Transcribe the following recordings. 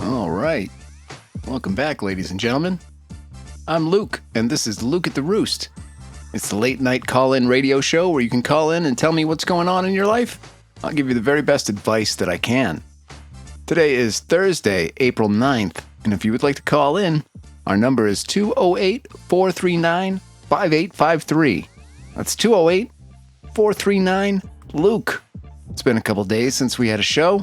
All right. Welcome back, ladies and gentlemen. I'm Luke, and this is Luke at the Roost. It's the late-night call-in radio show where you can call in and tell me what's going on in your life. I'll give you the very best advice that I can. Today is Thursday, April 9th, and if you would like to call in, our number is 208-439-5853. That's 208-439-LUKE. It's been a couple days since we had a show.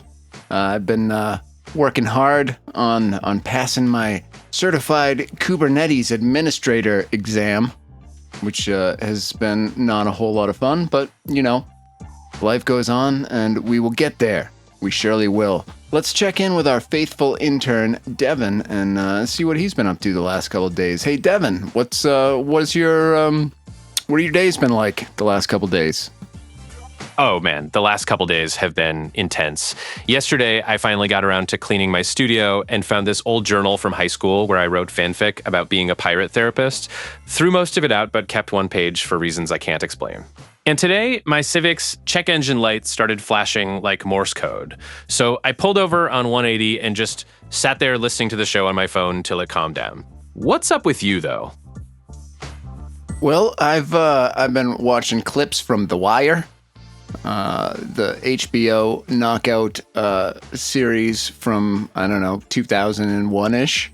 I've been working hard on passing my certified Kubernetes administrator exam, which has been not a whole lot of fun, but, you know, life goes on and we will get there. We surely will. Let's check in with our faithful intern, Devin, and see what he's been up to the last couple of days. Hey, Devin, what are your days been like the last couple of days? Oh man, the last couple days have been intense. Yesterday, I finally got around to cleaning my studio and found this old journal from high school where I wrote fanfic about being a pirate therapist. Threw most of it out, but kept one page for reasons I can't explain. And today, my Civic's check engine lights started flashing like Morse code. So I pulled over on 180 and just sat there listening to the show on my phone till it calmed down. What's up with you, though? Well, I've been watching clips from The Wire. The HBO knockout series from, 2001-ish,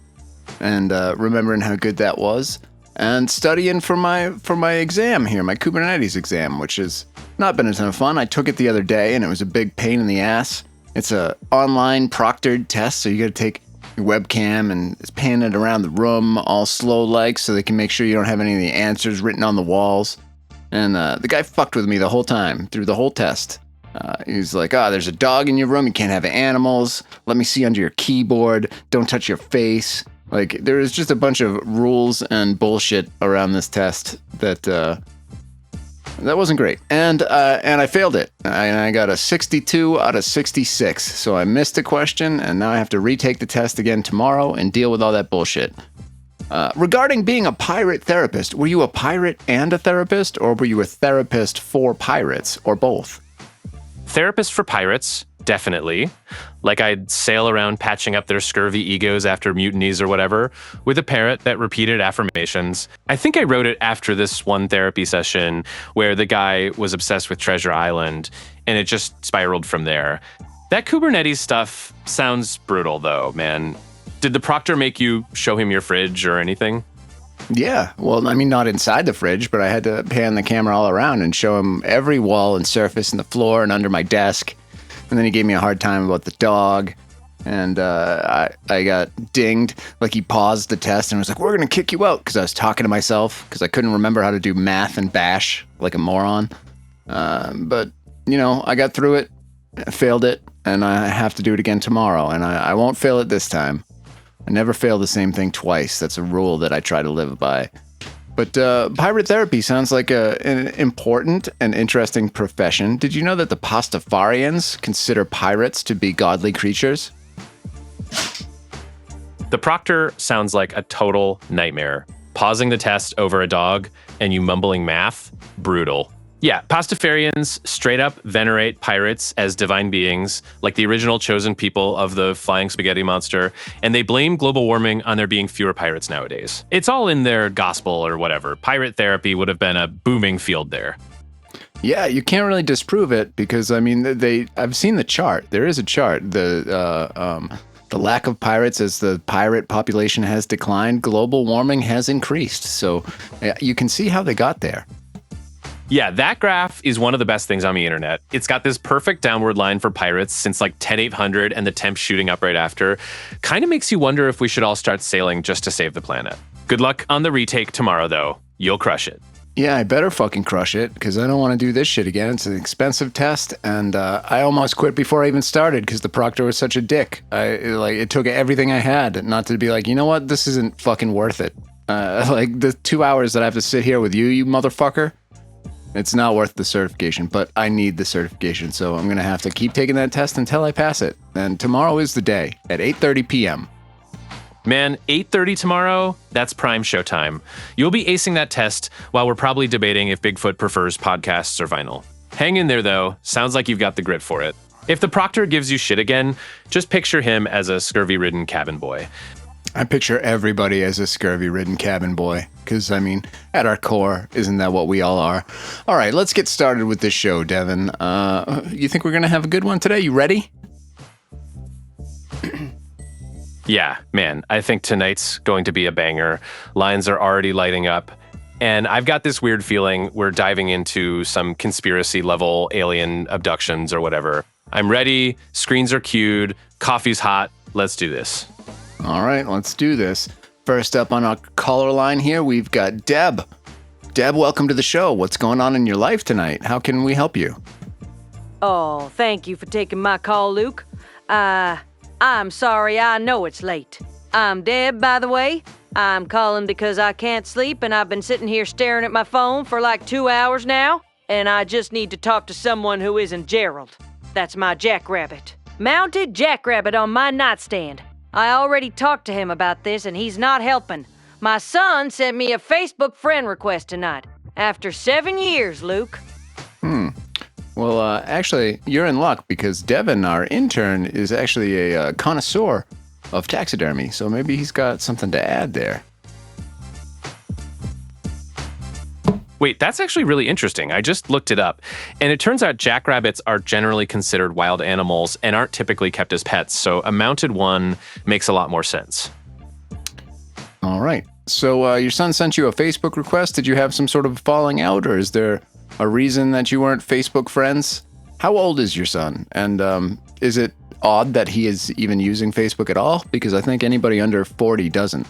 and remembering how good that was, and studying for my exam here, my Kubernetes exam, which has not been a ton of fun. I took it the other day, and it was a big pain in the ass. It's a online proctored test, so you got to take your webcam and pan it around the room all slow-like so they can make sure you don't have any of the answers written on the walls. And the guy fucked with me the whole time, through the whole test. He's like, there's a dog in your room, you can't have animals, let me see under your keyboard, don't touch your face. Like, there was just a bunch of rules and bullshit around this test that wasn't great. And I failed it. I got a 62 out of 66, so I missed a question, and now I have to retake the test again tomorrow and deal with all that bullshit. Regarding being a pirate therapist, were you a pirate and a therapist, or were you a therapist for pirates, or both? Therapist for pirates, definitely. Like I'd sail around patching up their scurvy egos after mutinies or whatever, with a parrot that repeated affirmations. I think I wrote it after this one therapy session where the guy was obsessed with Treasure Island, and it just spiraled from there. That Kubernetes stuff sounds brutal, though, man. Did the proctor make you show him your fridge or anything? Yeah, well, not inside the fridge, but I had to pan the camera all around and show him every wall and surface and the floor and under my desk. And then he gave me a hard time about the dog. And I got dinged. Like, he paused the test and was like, we're going to kick you out, because I was talking to myself because I couldn't remember how to do math and bash like a moron. But, I got through it, failed it, and I have to do it again tomorrow. And I won't fail it this time. I never fail the same thing twice. That's a rule that I try to live by. But pirate therapy sounds like an important and interesting profession. Did you know that the Pastafarians consider pirates to be godly creatures? The proctor sounds like a total nightmare. Pausing the test over a dog and you mumbling math, brutal. Yeah, Pastafarians straight up venerate pirates as divine beings, like the original chosen people of the flying spaghetti monster, and they blame global warming on there being fewer pirates nowadays. It's all in their gospel or whatever. Pirate therapy would have been a booming field there. Yeah, you can't really disprove it because, I've seen the chart. There is a chart. The lack of pirates as the pirate population has declined, global warming has increased. So you can see how they got there. Yeah, that graph is one of the best things on the internet. It's got this perfect downward line for pirates since like 10,800 and the temp shooting up right after. Kind of makes you wonder if we should all start sailing just to save the planet. Good luck on the retake tomorrow, though. You'll crush it. Yeah, I better fucking crush it because I don't want to do this shit again. It's an expensive test, and I almost quit before I even started because the proctor was such a dick. It took everything I had not to be like, you know what, this isn't fucking worth it. The 2 hours that I have to sit here with you motherfucker. It's not worth the certification, but I need the certification, so I'm going to have to keep taking that test until I pass it. And tomorrow is the day, at 8:30 p.m. Man, 8:30 tomorrow, that's prime showtime. You'll be acing that test while we're probably debating if Bigfoot prefers podcasts or vinyl. Hang in there, though. Sounds like you've got the grit for it. If the proctor gives you shit again, just picture him as a scurvy-ridden cabin boy. I picture everybody as a scurvy-ridden cabin boy, because, I mean, at our core, isn't that what we all are? All right, let's get started with this show, Devin. You think we're going to have a good one today? You ready? Yeah, man, I think tonight's going to be a banger. Lines are already lighting up. And I've got this weird feeling we're diving into some conspiracy-level alien abductions or whatever. I'm ready. Screens are queued. Coffee's hot. Let's do this. All right, let's do this. First up on our caller line here, we've got Deb. Deb, welcome to the show. What's going on in your life tonight? How can we help you? Oh, thank you for taking my call, Luke. I'm sorry, I know it's late. I'm Deb, by the way. I'm calling because I can't sleep and I've been sitting here staring at my phone for like 2 hours now, and I just need to talk to someone who isn't Gerald. That's my Jackrabbit. Mounted Jackrabbit on my nightstand. I already talked to him about this and he's not helping. My son sent me a Facebook friend request tonight. After 7 years, Luke. Well, actually, you're in luck because Devin, our intern, is actually a connoisseur of taxidermy, so maybe he's got something to add there. Wait, that's actually really interesting. I just looked it up. And it turns out jackrabbits are generally considered wild animals and aren't typically kept as pets, so a mounted one makes a lot more sense. All right. So your son sent you a Facebook request. Did you have some sort of falling out, or is there a reason that you weren't Facebook friends? How old is your son? And is it odd that he is even using Facebook at all? Because I think anybody under 40 doesn't.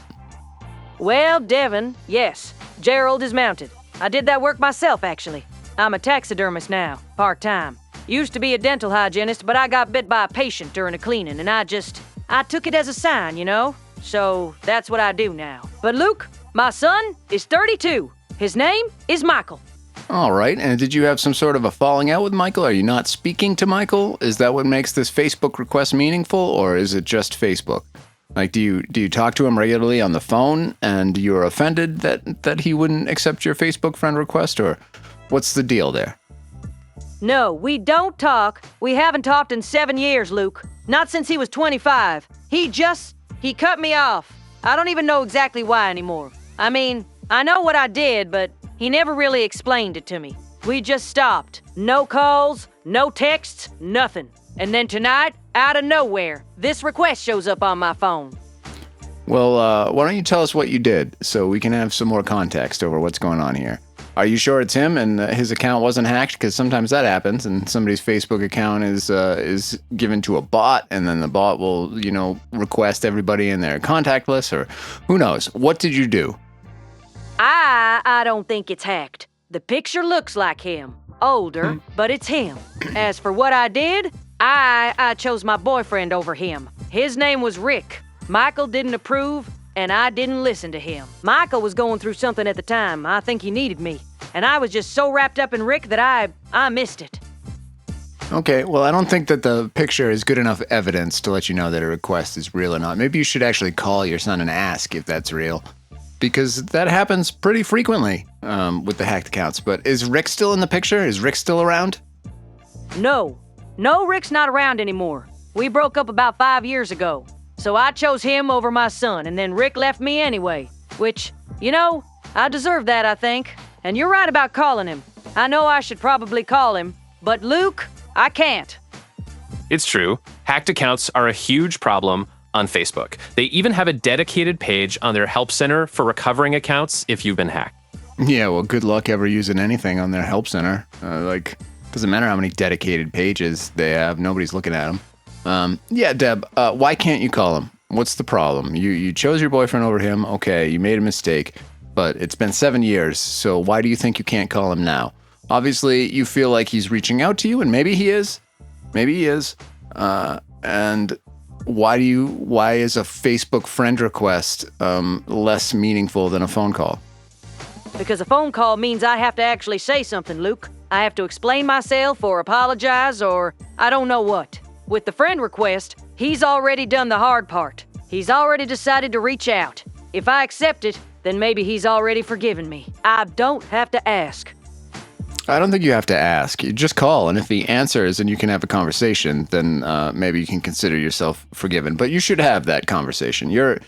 Well, Devin, yes, Gerald is mounted. I did that work myself, actually. I'm a taxidermist now, part-time. Used to be a dental hygienist, but I got bit by a patient during a cleaning, and I took it as a sign, you know? So that's what I do now. But Luke, my son, is 32. His name is Michael. All right. And did you have some sort of a falling out with Michael? Are you not speaking to Michael? Is that what makes this Facebook request meaningful, or is it just Facebook? Like, do you talk to him regularly on the phone and you're offended that he wouldn't accept your Facebook friend request, or what's the deal there? No, we don't talk. We haven't talked in 7 years, Luke. Not since he was 25. He cut me off. I don't even know exactly why anymore. I mean, I know what I did, but he never really explained it to me. We just stopped. No calls, no texts, nothing. And then tonight, out of nowhere, this request shows up on my phone. Well, why don't you tell us what you did so we can have some more context over what's going on here? Are you sure it's him and his account wasn't hacked? Because sometimes that happens, and somebody's Facebook account is given to a bot, and then the bot will, request everybody in their contact list, or who knows? What did you do? I don't think it's hacked. The picture looks like him. Older, but it's him. As for what I did, I chose my boyfriend over him. His name was Rick. Michael didn't approve, and I didn't listen to him. Michael was going through something at the time. I think he needed me. And I was just so wrapped up in Rick that I missed it. Okay, well, I don't think that the picture is good enough evidence to let you know that a request is real or not. Maybe you should actually call your son and ask if that's real, because that happens pretty frequently with the hacked accounts. But is Rick still in the picture? Is Rick still around? No, Rick's not around anymore. We broke up about 5 years ago. So I chose him over my son, and then Rick left me anyway. Which, I deserve that, I think. And you're right about calling him. I know I should probably call him, but Luke, I can't. It's true. Hacked accounts are a huge problem on Facebook. They even have a dedicated page on their help center for recovering accounts if you've been hacked. Yeah, well, good luck ever using anything on their help center. Doesn't matter how many dedicated pages they have. Nobody's looking at them. Yeah, Deb, why can't you call him? What's the problem? You chose your boyfriend over him. Okay, you made a mistake, but it's been 7 years, so why do you think you can't call him now? Obviously, you feel like he's reaching out to you, and maybe he is. And why is a Facebook friend request less meaningful than a phone call? Because a phone call means I have to actually say something, Luke. I have to explain myself or apologize or I don't know what. With the friend request, he's already done the hard part. He's already decided to reach out. If I accept it, then maybe he's already forgiven me. I don't have to ask. I don't think you have to ask. You just call, and if he answers and you can have a conversation, then maybe you can consider yourself forgiven. But you should have that conversation. You're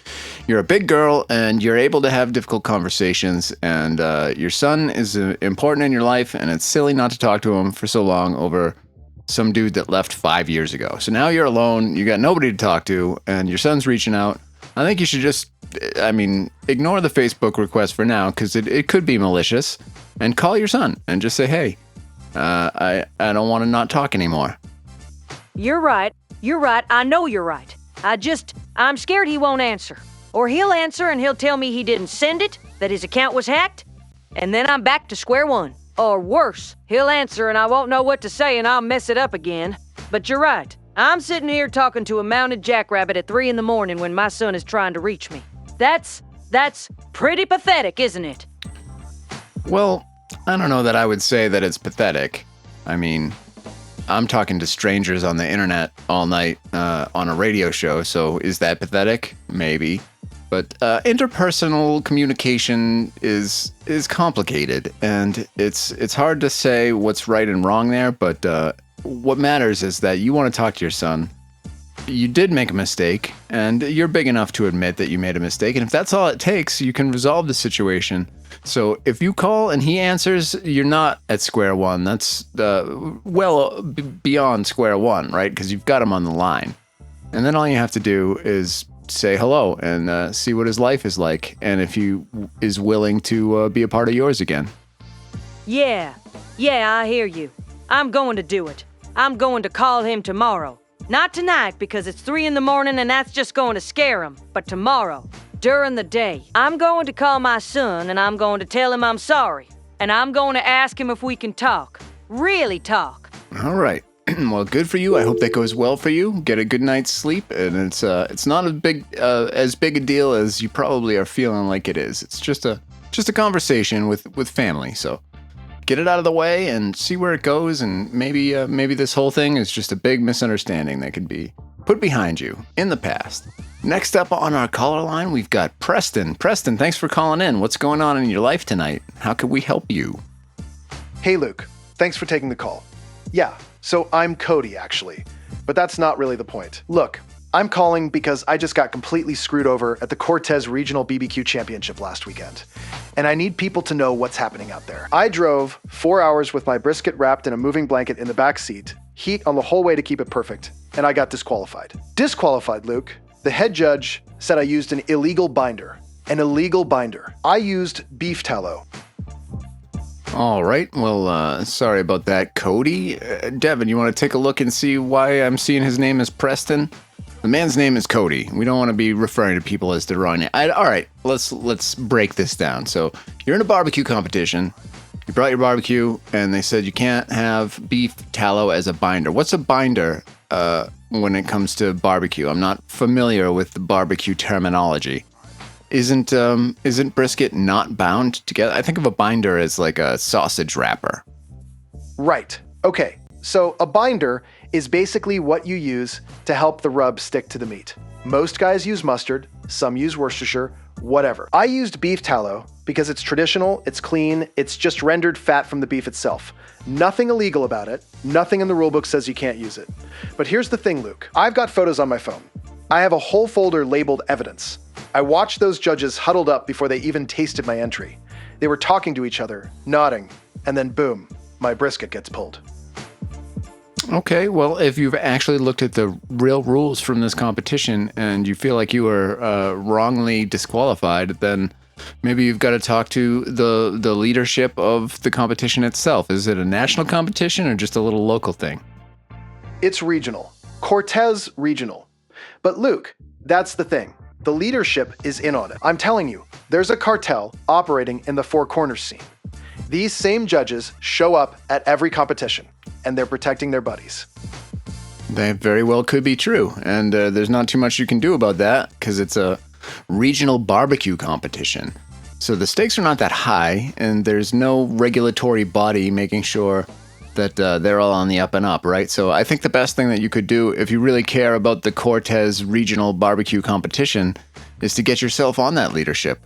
a big girl, and you're able to have difficult conversations, and your son is important in your life, and it's silly not to talk to him for so long over some dude that left 5 years ago. So now you're alone, you got nobody to talk to, and your son's reaching out. I think you should just, ignore the Facebook request for now, because it could be malicious. And call your son and just say, hey, I don't want to not talk anymore. You're right. I know you're right. I'm scared he won't answer. Or he'll answer and he'll tell me he didn't send it, that his account was hacked, and then I'm back to square one. Or worse, he'll answer and I won't know what to say and I'll mess it up again. But you're right. I'm sitting here talking to a mounted jackrabbit at 3 a.m. when my son is trying to reach me. That's pretty pathetic, isn't it? Well, I don't know that I would say that it's pathetic. I mean, I'm talking to strangers on the internet all night on a radio show, so is that pathetic? Maybe. But interpersonal communication is complicated, and it's hard to say what's right and wrong there, but what matters is that you want to talk to your son. You did make a mistake, and you're big enough to admit that you made a mistake, and if that's all it takes, you can resolve the situation. So if you call and he answers, you're not at square one. That's beyond square one, right? Because you've got him on the line. And then all you have to do is say hello and see what his life is like, and if he is willing to be a part of yours again. Yeah, I hear you. I'm going to do it. I'm going to call him tomorrow. Not tonight, because it's 3 a.m. and that's just going to scare him, but tomorrow. During the day, I'm going to call my son and I'm going to tell him I'm sorry. And I'm going to ask him if we can talk. Really talk. All right. Well, good for you. I hope that goes well for you. Get a good night's sleep. And it's not as big a deal as you probably are feeling like it is. It's just a conversation with family. So get it out of the way and see where it goes. And maybe this whole thing is just a big misunderstanding that could be put behind you in the past. Next up on our caller line, we've got Preston. Preston, thanks for calling in. What's going on in your life tonight? How can we help you? Hey, Luke. Thanks for taking the call. Yeah, so I'm Cody, actually. But that's not really the point. Look, I'm calling because I just got completely screwed over at the Cortez Regional BBQ Championship last weekend. And I need people to know what's happening out there. I drove 4 hours with my brisket wrapped in a moving blanket in the back seat, heat on the whole way to keep it perfect, and I got disqualified. Disqualified, Luke. The head judge said I used an illegal binder. An illegal binder. I used beef tallow. All right. Well, sorry about that, Cody. Devin, you want to take a look and see why I'm seeing his name as Preston? The man's name is Cody. We don't want to be referring to people as their wrong name. All right. Let's break this down. So you're in a barbecue competition. You brought your barbecue, and they said you can't have beef tallow as a binder. What's a binder? When it comes to barbecue, I'm not familiar with the barbecue terminology. Isn't brisket not bound together? I think of a binder as like a sausage wrapper. Right. Okay. So a binder is basically what you use to help the rub stick to the meat. Most guys use mustard, some use Worcestershire, whatever. I used beef tallow because it's traditional, it's clean, it's just rendered fat from the beef itself. Nothing illegal about it. Nothing in the rulebook says you can't use it. But here's the thing, Luke. I've got photos on my phone. I have a whole folder labeled evidence. I watched those judges huddled up before they even tasted my entry. They were talking to each other, nodding, and then boom, my brisket gets pulled. Okay, well, if you've actually looked at the real rules from this competition and you feel like you were wrongly disqualified, then maybe you've got to talk to the leadership of the competition itself. Is it a national competition or just a little local thing? It's regional. Cortez Regional. But Luke, that's the thing. The leadership is in on it. I'm telling you, there's a cartel operating in the Four Corners scene. These same judges show up at every competition, and they're protecting their buddies. That very well could be true, and there's not too much you can do about that because it's a regional barbecue competition. So the stakes are not that high, and there's no regulatory body making sure that they're all on the up and up, right? So I think the best thing that you could do if you really care about the Cortez Regional Barbecue Competition is to get yourself on that leadership.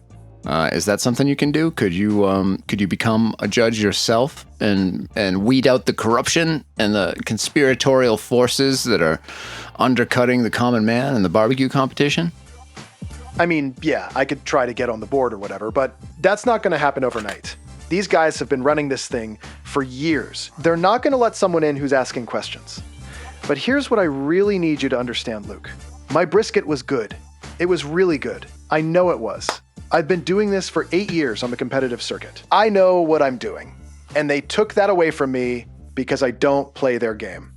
Is that something you can do? Could you become a judge yourself and weed out the corruption and the conspiratorial forces that are undercutting the common man in the barbecue competition? I mean, yeah, I could try to get on the board or whatever, but that's not going to happen overnight. These guys have been running this thing for years. They're not going to let someone in who's asking questions. But here's what I really need you to understand, Luke. My brisket was good. It was really good. I know it was. I've been doing this for 8 years on the competitive circuit. I know what I'm doing. And they took that away from me because I don't play their game.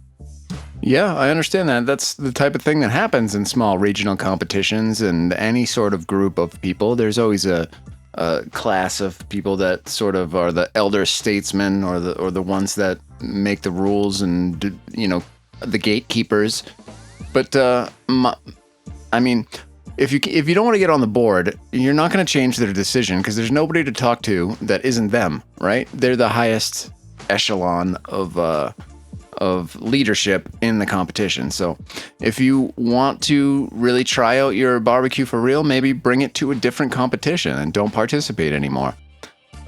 Yeah, I understand that. That's the type of thing that happens in small regional competitions and any sort of group of people. There's always a class of people that sort of are the elder statesmen or the ones that make the rules and, the gatekeepers. But I mean, if you don't want to get on the board, you're not going to change their decision because there's nobody to talk to that isn't them, right? They're the highest echelon of leadership in the competition. So if you want to really try out your barbecue for real, maybe bring it to a different competition and don't participate anymore.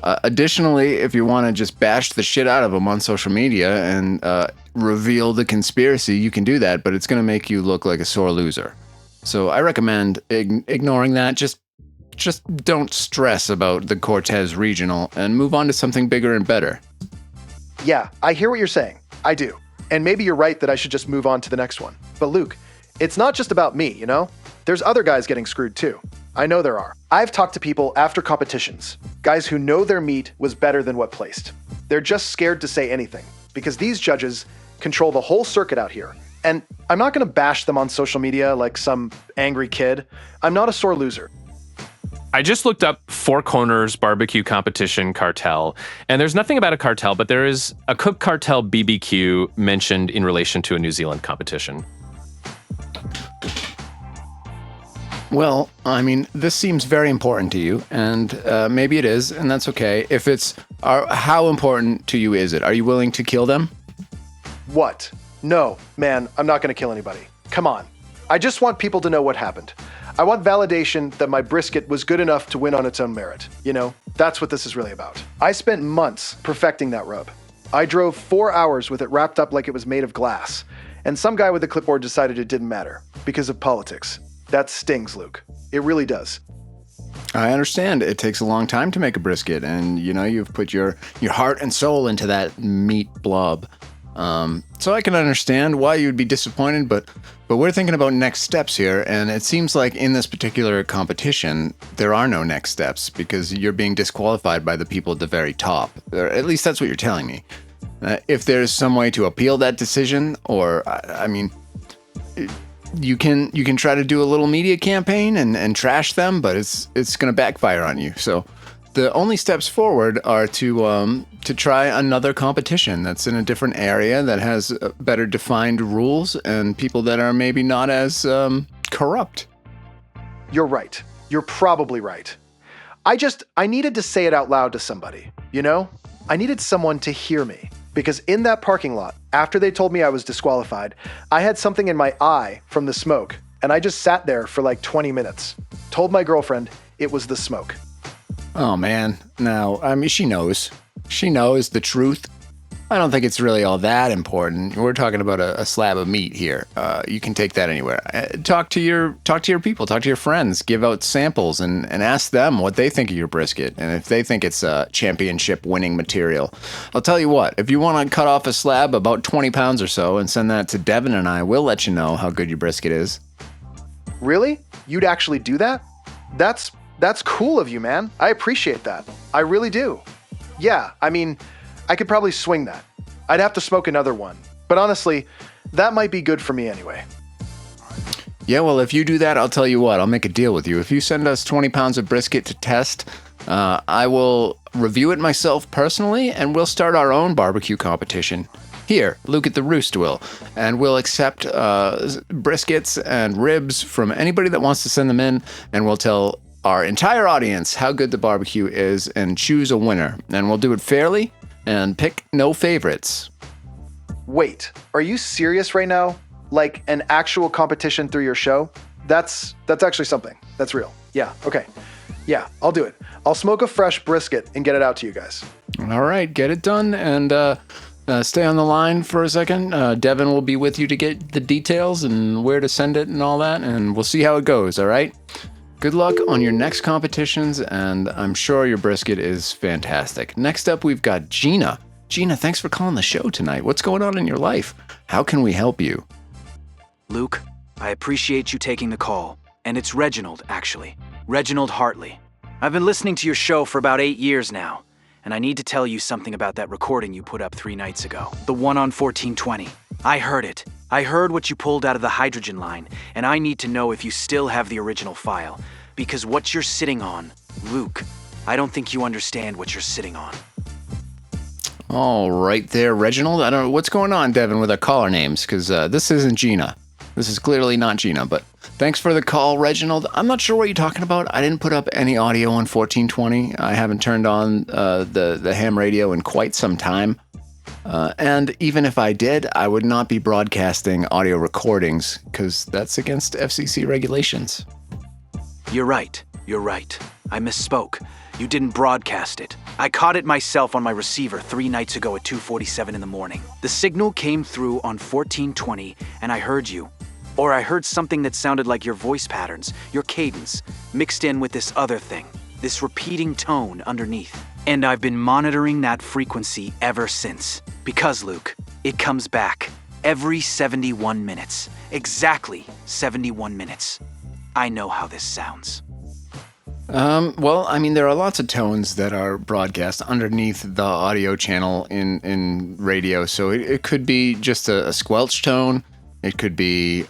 Additionally, if you want to just bash the shit out of them on social media and reveal the conspiracy, you can do that, but it's going to make you look like a sore loser. So I recommend ignoring that. Just don't stress about the Cortez Regional and move on to something bigger and better. Yeah, I hear what you're saying. I do. And maybe you're right that I should just move on to the next one. But Luke, it's not just about me, you know? There's other guys getting screwed too. I know there are. I've talked to people after competitions, guys who know their meat was better than what placed. They're just scared to say anything because these judges control the whole circuit out here. And I'm not going to bash them on social media like some angry kid. I'm not a sore loser. I just looked up Four Corners Barbecue Competition Cartel, and there's nothing about a cartel, but there is a Cook Cartel BBQ mentioned in relation to a New Zealand competition. Well, I mean, this seems very important to you, and maybe it is, and that's okay. If it's, how important to you is it? Are you willing to kill them? What? No, man, I'm not going to kill anybody. Come on. I just want people to know what happened. I want validation that my brisket was good enough to win on its own merit. You know, that's what this is really about. I spent months perfecting that rub. I drove 4 hours with it wrapped up like it was made of glass. And some guy with a clipboard decided it didn't matter because of politics. That stings, Luke. It really does. I understand. It takes a long time to make a brisket, and you've put your heart and soul into that meat blob. So I can understand why you'd be disappointed, but we're thinking about next steps here, and it seems like in this particular competition, there are no next steps because you're being disqualified by the people at the very top. Or at least that's what you're telling me. If there's some way to appeal that decision, or you can try to do a little media campaign and trash them, but it's going to backfire on you. So the only steps forward are to try another competition that's in a different area that has better defined rules and people that are maybe not as corrupt. You're right. You're probably right. I needed to say it out loud to somebody, you know? I needed someone to hear me. Because in that parking lot, after they told me I was disqualified, I had something in my eye from the smoke, and I just sat there for like 20 minutes. Told my girlfriend it was the smoke. Oh, man. No, I mean, she knows. She knows the truth. I don't think it's really all that important. We're talking about a slab of meat here. You can take that anywhere. Talk to your people. Talk to your friends. Give out samples and ask them what they think of your brisket. And if they think it's championship winning material. I'll tell you what, if you want to cut off a slab about 20 pounds or so and send that to Devin and I, we'll let you know how good your brisket is. Really? You'd actually do that? That's cool of you, man. I appreciate that. I really do. Yeah, I mean, I could probably swing that. I'd have to smoke another one. But honestly, that might be good for me anyway. Yeah, well, if you do that, I'll tell you what, I'll make a deal with you. If you send us 20 pounds of brisket to test, I will review it myself personally, and we'll start our own barbecue competition. Here, Luke at the Roost will. And we'll accept briskets and ribs from anybody that wants to send them in, and we'll tell our entire audience how good the barbecue is and choose a winner. And we'll do it fairly and pick no favorites. Wait, are you serious right now? Like an actual competition through your show? That's actually something. That's real. Yeah, okay. Yeah, I'll do it. I'll smoke a fresh brisket and get it out to you guys. All right, get it done, and stay on the line for a second. Devin will be with you to get the details and where to send it and all that, and we'll see how it goes, all right? Good luck on your next competitions, and I'm sure your brisket is fantastic. Next up, we've got Gina. Gina, thanks for calling the show tonight. What's going on in your life? How can we help you? Luke, I appreciate you taking the call. And it's Reginald, actually. Reginald Hartley. I've been listening to your show for about 8 years now, and I need to tell you something about that recording you put up 3 nights ago. The one on 1420. I heard it. I heard what you pulled out of the hydrogen line, and I need to know if you still have the original file. Because what you're sitting on, Luke, I don't think you understand what you're sitting on. All right there, Reginald. I don't know what's going on, Devin, with our caller names, because this isn't Gina. This is clearly not Gina, but thanks for the call, Reginald. I'm not sure what you're talking about. I didn't put up any audio on 1420. I haven't turned on the ham radio in quite some time. And even if I did, I would not be broadcasting audio recordings because that's against FCC regulations. You're right. You're right. I misspoke. You didn't broadcast it. I caught it myself on my receiver 3 nights ago at 2:47 in the morning. The signal came through on 1420, and I heard you. Or I heard something that sounded like your voice patterns, your cadence, mixed in with this other thing, this repeating tone underneath. And I've been monitoring that frequency ever since. Because, Luke, it comes back every 71 minutes. Exactly 71 minutes. I know how this sounds. Well, I mean, there are lots of tones that are broadcast underneath the audio channel in radio. So it could be just a squelch tone. It could be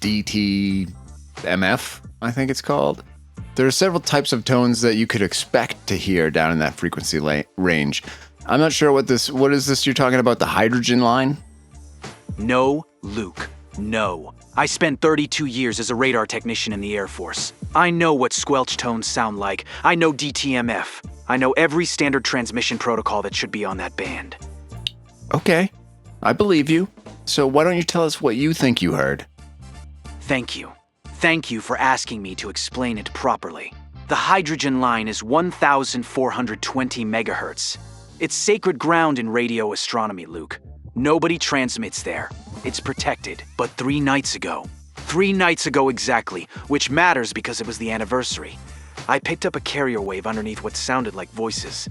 DTMF, I think it's called. There are several types of tones that you could expect to hear down in that frequency range. I'm not sure what is this you're talking about, the hydrogen line? No, Luke, no. I spent 32 years as a radar technician in the Air Force. I know what squelch tones sound like. I know DTMF. I know every standard transmission protocol that should be on that band. Okay, I believe you. So why don't you tell us what you think you heard? Thank you. Thank you for asking me to explain it properly. The hydrogen line is 1,420 megahertz. It's sacred ground in radio astronomy, Luke. Nobody transmits there. It's protected. But 3 nights ago exactly, which matters because it was the anniversary, I picked up a carrier wave underneath what sounded like voices.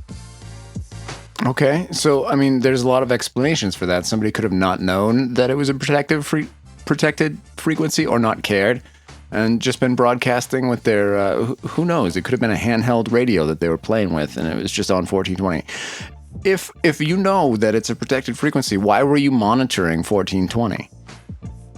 Okay, so, I mean, there's a lot of explanations for that. Somebody could have not known that it was a protected frequency or not cared and just been broadcasting with their, who knows, it could have been a handheld radio that they were playing with and it was just on 1420. If you know that it's a protected frequency, why were you monitoring 1420?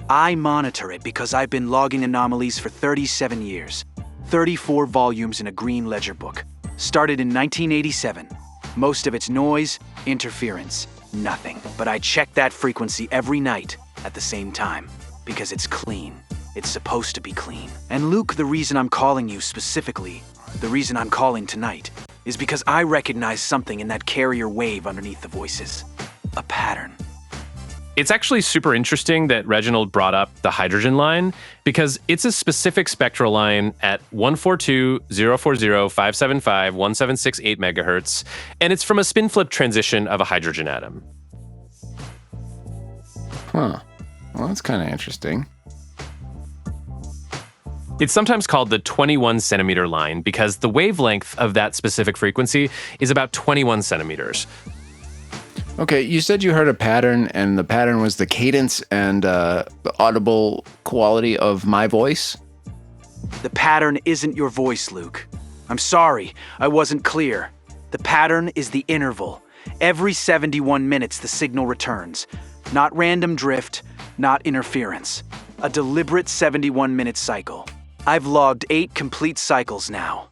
I monitor it because I've been logging anomalies for 37 years. 34 volumes in a green ledger book. Started in 1987. Most of it's noise, interference, nothing. But I check that frequency every night at the same time because it's clean. It's supposed to be clean. And Luke, the reason I'm calling you specifically, the reason I'm calling tonight, is because I recognize something in that carrier wave underneath the voices. A pattern. It's actually super interesting that Reginald brought up the hydrogen line because it's a specific spectral line at 142.040.575.1768 megahertz, and it's from a spin flip transition of a hydrogen atom. Huh. Well, that's kind of interesting. It's sometimes called the 21 centimeter line because the wavelength of that specific frequency is about 21 centimeters. Okay, you said you heard a pattern, and the pattern was the cadence and the audible quality of my voice? The pattern isn't your voice, Luke. I'm sorry, I wasn't clear. The pattern is the interval. Every 71 minutes, the signal returns. Not random drift, not interference. A deliberate 71-minute cycle. I've logged 8 complete cycles now.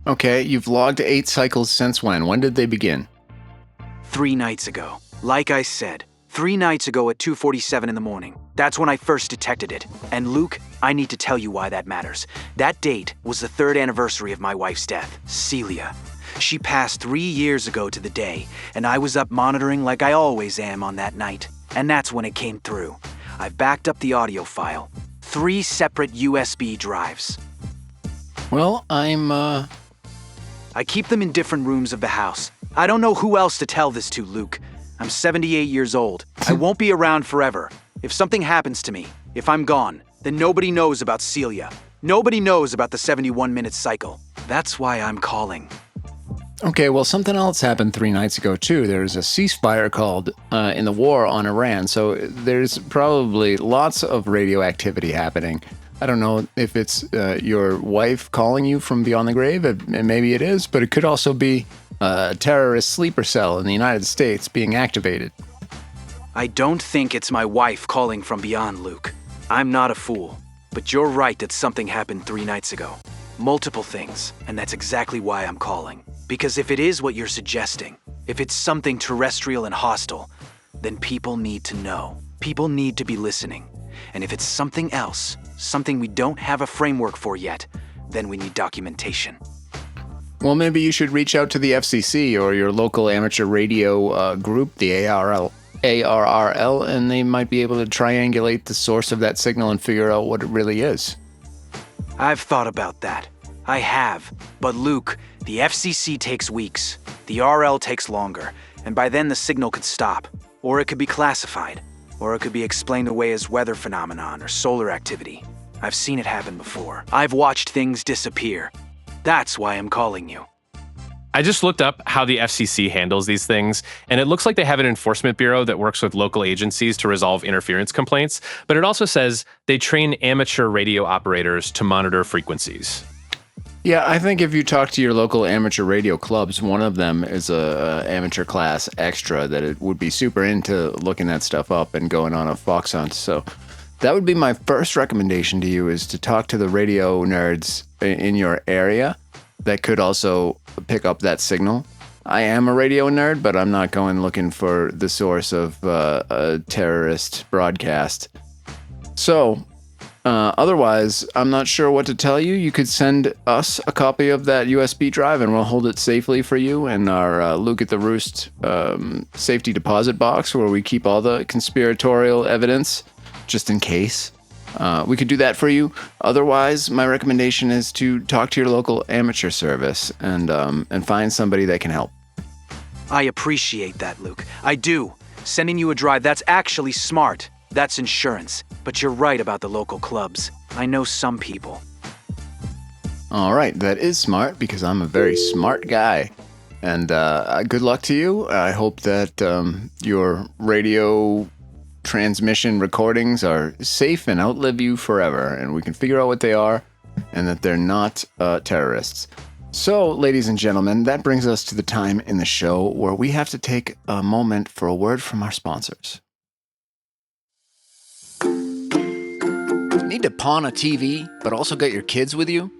Okay, you've logged 8 cycles since when? When did they begin? 3 nights ago. Like I said, 3 nights ago at 2:47 in the morning. That's when I first detected it. And Luke, I need to tell you why that matters. That date was the 3rd anniversary of my wife's death, Celia. She passed 3 years ago to the day, and I was up monitoring like I always am on that night. And that's when it came through. I've backed up the audio file. 3 separate USB drives. Well, I keep them in different rooms of the house. I don't know who else to tell this to, Luke. I'm 78 years old. I won't be around forever. If something happens to me, if I'm gone, then nobody knows about Celia. Nobody knows about the 71-minute cycle. That's why I'm calling. Okay, well, something else happened 3 nights ago, too. There's a ceasefire called in the war on Iran, so there's probably lots of radioactivity happening. I don't know if it's your wife calling you from beyond the grave, and maybe it is, but it could also be a terrorist sleeper cell in the United States being activated. I don't think it's my wife calling from beyond, Luke. I'm not a fool, but you're right that something happened 3 nights ago. Multiple things, and that's exactly why I'm calling. Because if it is what you're suggesting, if it's something terrestrial and hostile, then people need to know. People need to be listening. And if it's something else, something we don't have a framework for yet, then we need documentation. Well, maybe you should reach out to the FCC or your local amateur radio group, the ARRL, and they might be able to triangulate the source of that signal and figure out what it really is. I've thought about that. I have. But Luke, the FCC takes weeks. The RL takes longer. And by then the signal could stop. Or it could be classified. Or it could be explained away as weather phenomenon or solar activity. I've seen it happen before. I've watched things disappear. That's why I'm calling you. I just looked up how the FCC handles these things, and it looks like they have an enforcement bureau that works with local agencies to resolve interference complaints, but it also says they train amateur radio operators to monitor frequencies. Yeah, I think if you talk to your local amateur radio clubs, one of them is a amateur class extra that it would be super into looking that stuff up and going on a fox hunt. So that would be my first recommendation to you, is to talk to the radio nerds in your area that could also pick up that signal. I am a radio nerd, but I'm not going looking for the source of a terrorist broadcast. So, otherwise, I'm not sure what to tell you. You could send us a copy of that USB drive and we'll hold it safely for you in our Luke at the Roost safety deposit box, where we keep all the conspiratorial evidence just in case. We could do that for you. Otherwise, my recommendation is to talk to your local amateur service and find somebody that can help. I appreciate that, Luke. I do. Sending you a drive, that's actually smart. That's insurance. But you're right about the local clubs. I know some people. All right, that is smart because I'm a very smart guy. And good luck to you. I hope that your radio transmission recordings are safe and outlive you forever, and we can figure out what they are and that they're not terrorists. So, ladies and gentlemen, that brings us to the time in the show where we have to take a moment for a word from our sponsors. Need to pawn a TV, but also get your kids with you?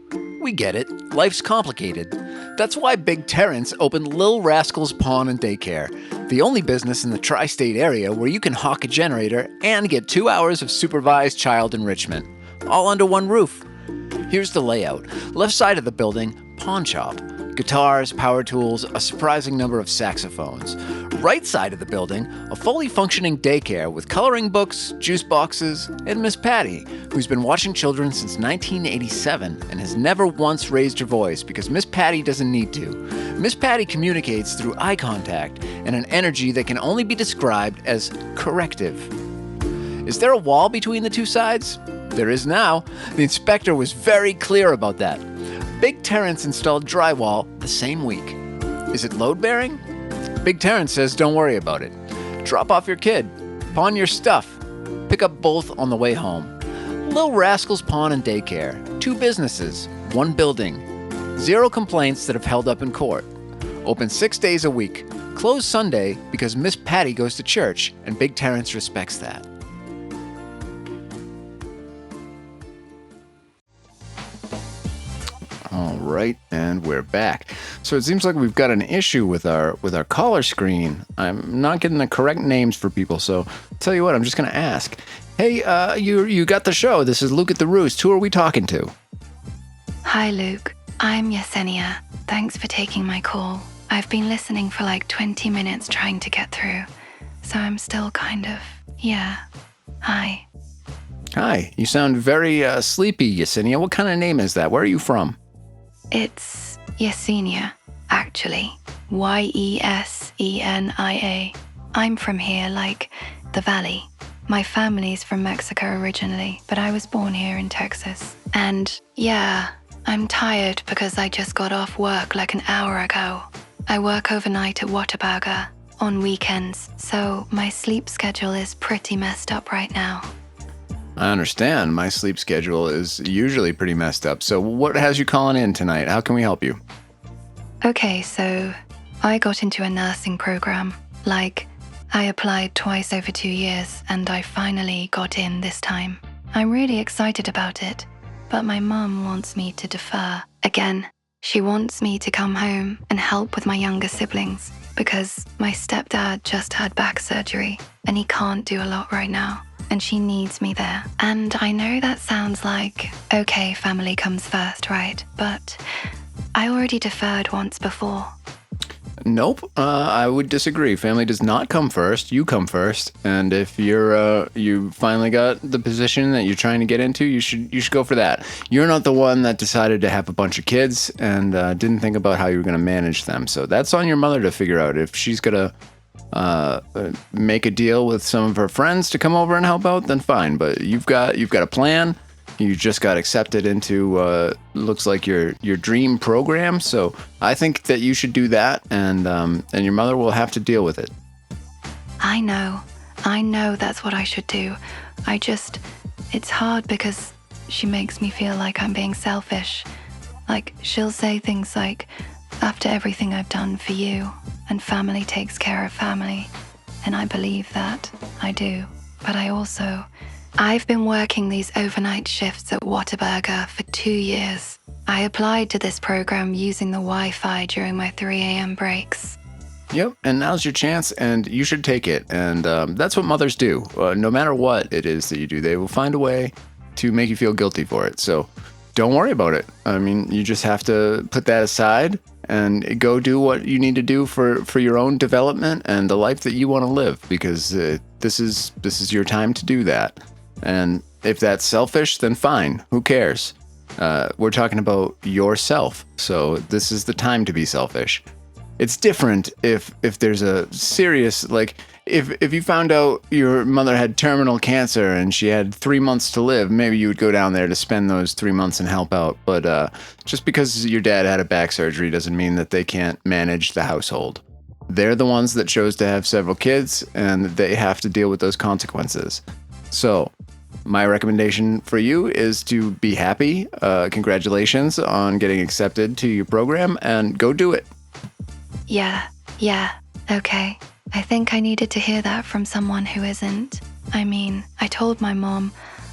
We get it. Life's complicated. That's why Big Terrence opened Lil Rascals Pawn and Daycare, the only business in the tri-state area where you can hawk a generator and get 2 hours of supervised child enrichment, all under one roof. Here's the layout. Left side of the building, pawn shop. Guitars, power tools, a surprising number of saxophones. Right side of the building, a fully functioning daycare with coloring books, juice boxes, and Miss Patty, who's been watching children since 1987 and has never once raised her voice because Miss Patty doesn't need to. Miss Patty communicates through eye contact and an energy that can only be described as corrective. Is there a wall between the two sides? There is now. The inspector was very clear about that. Big Terrence installed drywall the same week. Is it load-bearing? Big Terrence says don't worry about it. Drop off your kid. Pawn your stuff. Pick up both on the way home. Lil Rascals Pawn and Daycare. 2 businesses, 1 building. 0 complaints that have held up in court. Open 6 days a week. Closed Sunday because Miss Patty goes to church and Big Terrence respects that. All right, and we're back. So it seems like we've got an issue with our caller screen. I'm not getting the correct names for people, so tell you what, I'm just going to ask. Hey, you got the show. This is Luke at the Roost. Who are we talking to? Hi, Luke. I'm Yesenia. Thanks for taking my call. I've been listening for like 20 minutes trying to get through, so I'm still kind of, yeah. Hi. Hi. You sound very sleepy, Yesenia. What kind of name is that? Where are you from? It's Yesenia, actually. Yesenia. I'm from here, like the valley. My family's from Mexico originally, but I was born here in Texas. And yeah, I'm tired because I just got off work like an hour ago. I work overnight at Whataburger on weekends, so my sleep schedule is pretty messed up right now. I understand. My sleep schedule is usually pretty messed up. So what has you calling in tonight? How can we help you? Okay, so I got into a nursing program. I applied twice over 2 years, and I finally got in this time. I'm really excited about it, but my mum wants me to defer. Again, she wants me to come home and help with my younger siblings, because my stepdad just had back surgery, and he can't do a lot right now, and she needs me there. And I know that sounds like, okay, family comes first, right? But I already deferred once before. Nope, I would disagree. Family does not come first. You come first, and if you finally got the position that you're trying to get into, you should go for that. You're not the one that decided to have a bunch of kids and didn't think about how you were going to manage them. So that's on your mother to figure out. If she's gonna make a deal with some of her friends to come over and help out, then fine. But you've got a plan. You just got accepted into looks like your dream program, so I think that you should do that, and your mother will have to deal with it. I know that's what I should do. It's hard because she makes me feel like I'm being selfish. Like, she'll say things like, after everything I've done for you, and family takes care of family, and I believe that, I do. But I've been working these overnight shifts at Whataburger for 2 years. I applied to this program using the Wi-Fi during my 3 a.m. breaks. Yep, and now's your chance, and you should take it. And that's what mothers do. No matter what it is that you do, they will find a way to make you feel guilty for it. So don't worry about it. I mean, you just have to put that aside and go do what you need to do for your own development and the life that you want to live, because this is your time to do that. And if that's selfish, then fine. Who cares? We're talking about yourself. So this is the time to be selfish. It's different if there's a serious, like, if you found out your mother had terminal cancer and she had 3 months to live, maybe you would go down there to spend those 3 months and help out. But just because your dad had a back surgery doesn't mean that they can't manage the household. They're the ones that chose to have several kids, and they have to deal with those consequences. So my recommendation for you is to be happy. Congratulations on getting accepted to your program, and go do it. Yeah, okay. I think I needed to hear that from someone who isn't. I mean, I told my mom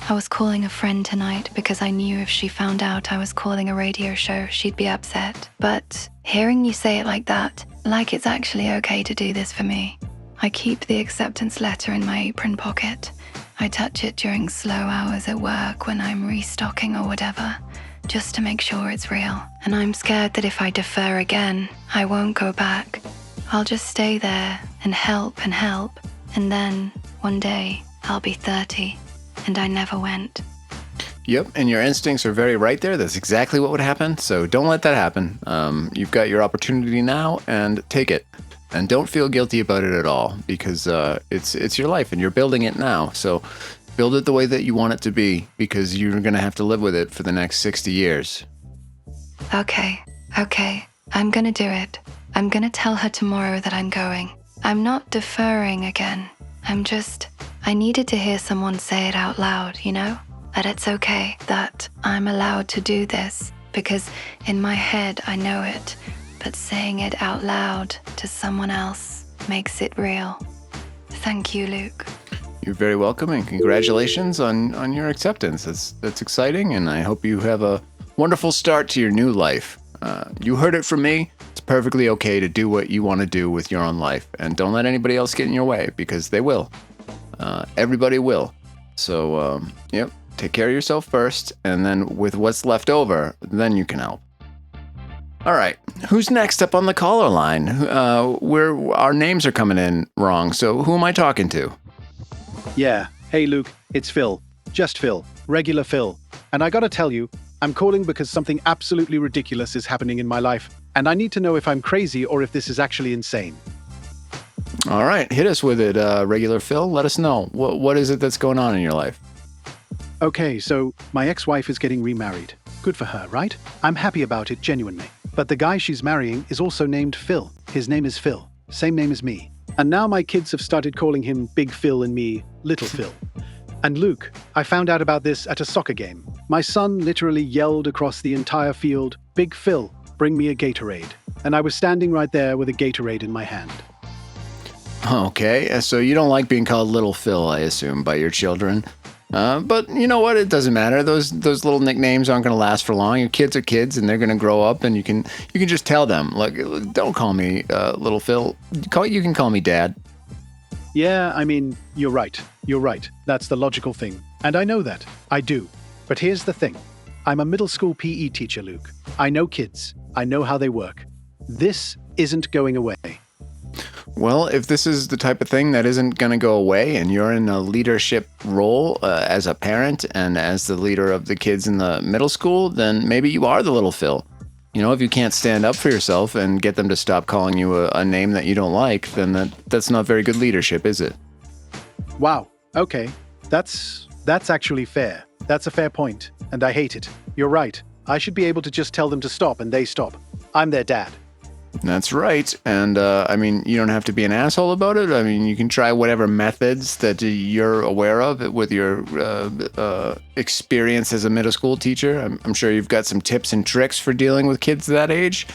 I was calling a friend tonight because I knew if she found out I was calling a radio show, she'd be upset. But hearing you say it like that, like it's actually okay to do this for me. I keep the acceptance letter in my apron pocket. I touch it during slow hours at work when I'm restocking or whatever, just to make sure it's real. And I'm scared that if I defer again, I won't go back. I'll just stay there and help, and then one day I'll be 30, and I never went. Yep, and your instincts are very right there. That's exactly what would happen, so don't let that happen. You've got your opportunity now, and take it. And don't feel guilty about it at all, because it's your life and you're building it now. So build it the way that you want it to be, because you're going to have to live with it for the next 60 years. Okay. I'm going to do it. I'm going to tell her tomorrow that I'm going. I'm not deferring again. I needed to hear someone say it out loud, you know? That it's okay, that I'm allowed to do this, because in my head I know it. But saying it out loud to someone else makes it real. Thank you, Luke. You're very welcome, and congratulations on your acceptance. That's exciting, and I hope you have a wonderful start to your new life. You heard it from me. It's perfectly okay to do what you want to do with your own life, and don't let anybody else get in your way, because they will. Everybody will. So, yep, take care of yourself first, and then with what's left over, then you can help. All right, who's next up on the caller line? Our names are coming in wrong, so who am I talking to? Yeah, hey Luke, it's Phil. Just Phil. Regular Phil. And I gotta tell you, I'm calling because something absolutely ridiculous is happening in my life, and I need to know if I'm crazy or if this is actually insane. All right, hit us with it, regular Phil. Let us know. What is it that's going on in your life? Okay, so my ex-wife is getting remarried. Good for her, right? I'm happy about it, genuinely. But the guy she's marrying is also named Phil. His name is Phil. Same name as me. And now my kids have started calling him Big Phil and me Little Phil. And Luke, I found out about this at a soccer game. My son literally yelled across the entire field, "Big Phil, bring me a Gatorade." And I was standing right there with a Gatorade in my hand. Okay, so you don't like being called Little Phil, I assume, by your children. But you know what? It doesn't matter. Those little nicknames aren't going to last for long. Your kids are kids, and they're going to grow up, and you can just tell them, like, don't call me Little Phil. You can call me Dad. Yeah, I mean, you're right. You're right. That's the logical thing. And I know that. I do. But here's the thing. I'm a middle school PE teacher, Luke. I know kids. I know how they work. This isn't going away. Well, if this is the type of thing that isn't going to go away and you're in a leadership role as a parent and as the leader of the kids in the middle school, then maybe you are the Little Phil. You know, if you can't stand up for yourself and get them to stop calling you a name that you don't like, then that's not very good leadership, is it? Wow. Okay. That's actually fair. That's a fair point. And I hate it. You're right. I should be able to just tell them to stop and they stop. I'm their dad. That's right. And, I mean, you don't have to be an asshole about it. I mean, you can try whatever methods that you're aware of with your experience as a middle school teacher. I'm sure you've got some tips and tricks for dealing with kids that age.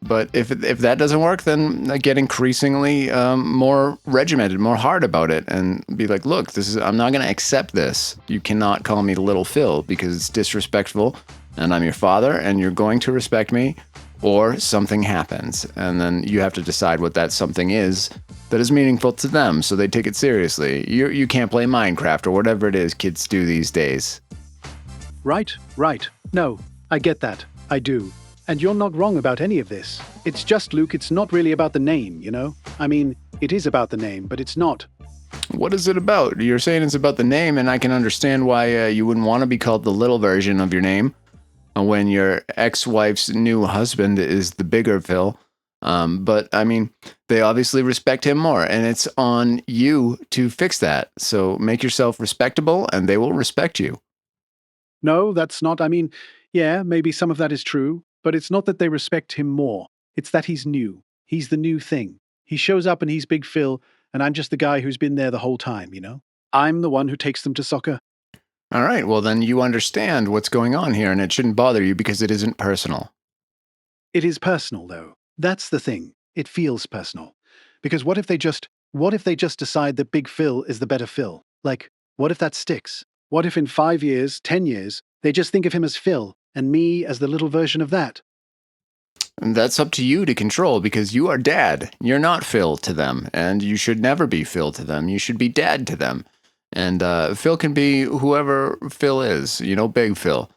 But if that doesn't work, then get increasingly more regimented, more hard about it, and be like, look, I'm not going to accept this. You cannot call me Little Phil because it's disrespectful, and I'm your father, and you're going to respect me, or something happens. And then you have to decide what that something is that is meaningful to them, so they take it seriously. You can't play Minecraft or whatever it is kids do these days. Right. No, I get that. I do. And you're not wrong about any of this. It's just, Luke, it's not really about the name, you know? I mean, it is about the name, but it's not. What is it about? You're saying it's about the name, and I can understand why you wouldn't want to be called the little version of your name when your ex-wife's new husband is the bigger Phil. But, I mean, they obviously respect him more, and it's on you to fix that. So make yourself respectable, and they will respect you. No, that's not. I mean, yeah, maybe some of that is true. But it's not that they respect him more. It's that he's new. He's the new thing. He shows up and he's Big Phil, and I'm just the guy who's been there the whole time, you know? I'm the one who takes them to soccer. All right, well then you understand what's going on here, and it shouldn't bother you because it isn't personal. It is personal, though. That's the thing. It feels personal. Because what if they just decide that Big Phil is the better Phil? Like, what if that sticks? What if in 5 years, 10 years, they just think of him as Phil, and me as the little version of that? And that's up to you to control because you are Dad. You're not Phil to them, and you should never be Phil to them. You should be Dad to them. And Phil can be whoever Phil is, you know, Big Phil.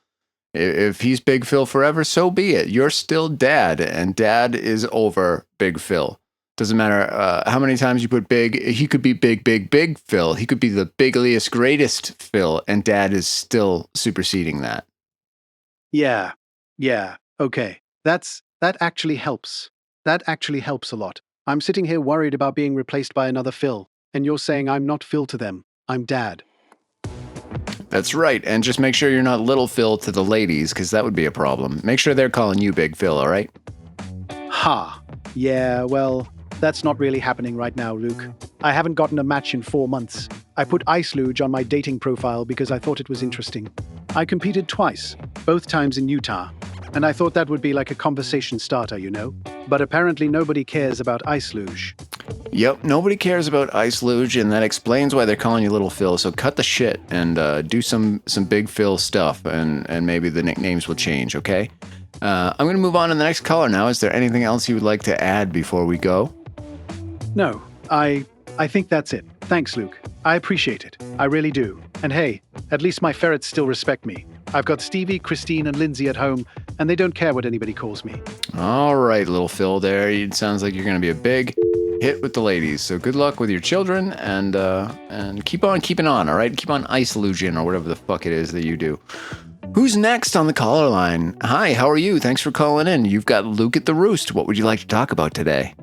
If he's Big Phil forever, so be it. You're still Dad, and Dad is over Big Phil. Doesn't matter how many times you put big, he could be big Phil. He could be the bigliest, greatest Phil, and Dad is still superseding that. Yeah, okay. That actually helps. That actually helps a lot. I'm sitting here worried about being replaced by another Phil, and you're saying I'm not Phil to them. I'm Dad. That's right, and just make sure you're not Little Phil to the ladies, because that would be a problem. Make sure they're calling you Big Phil, all right? Ha. Yeah, well, that's not really happening right now, Luke. I haven't gotten a match in 4 months. I put Ice Luge on my dating profile because I thought it was interesting. I competed twice, both times in Utah, and I thought that would be like a conversation starter, you know? But apparently nobody cares about Ice Luge. Yep, nobody cares about Ice Luge, and that explains why they're calling you Little Phil. So cut the shit and do some Big Phil stuff, and maybe the nicknames will change, okay? I'm going to move on to the next caller now. Is there anything else you would like to add before we go? No, I think that's it. Thanks, Luke. I appreciate it. I really do. And hey, at least my ferrets still respect me. I've got Stevie, Christine, and Lindsay at home, and they don't care what anybody calls me. All right, Little Phil there. It sounds like you're going to be a big hit with the ladies. So good luck with your children, and keep on keeping on, all right? Keep on ice luging or whatever the fuck it is that you do. Who's next on the caller line? Hi, how are you? Thanks for calling in. You've got Luke at the Roost. What would you like to talk about today?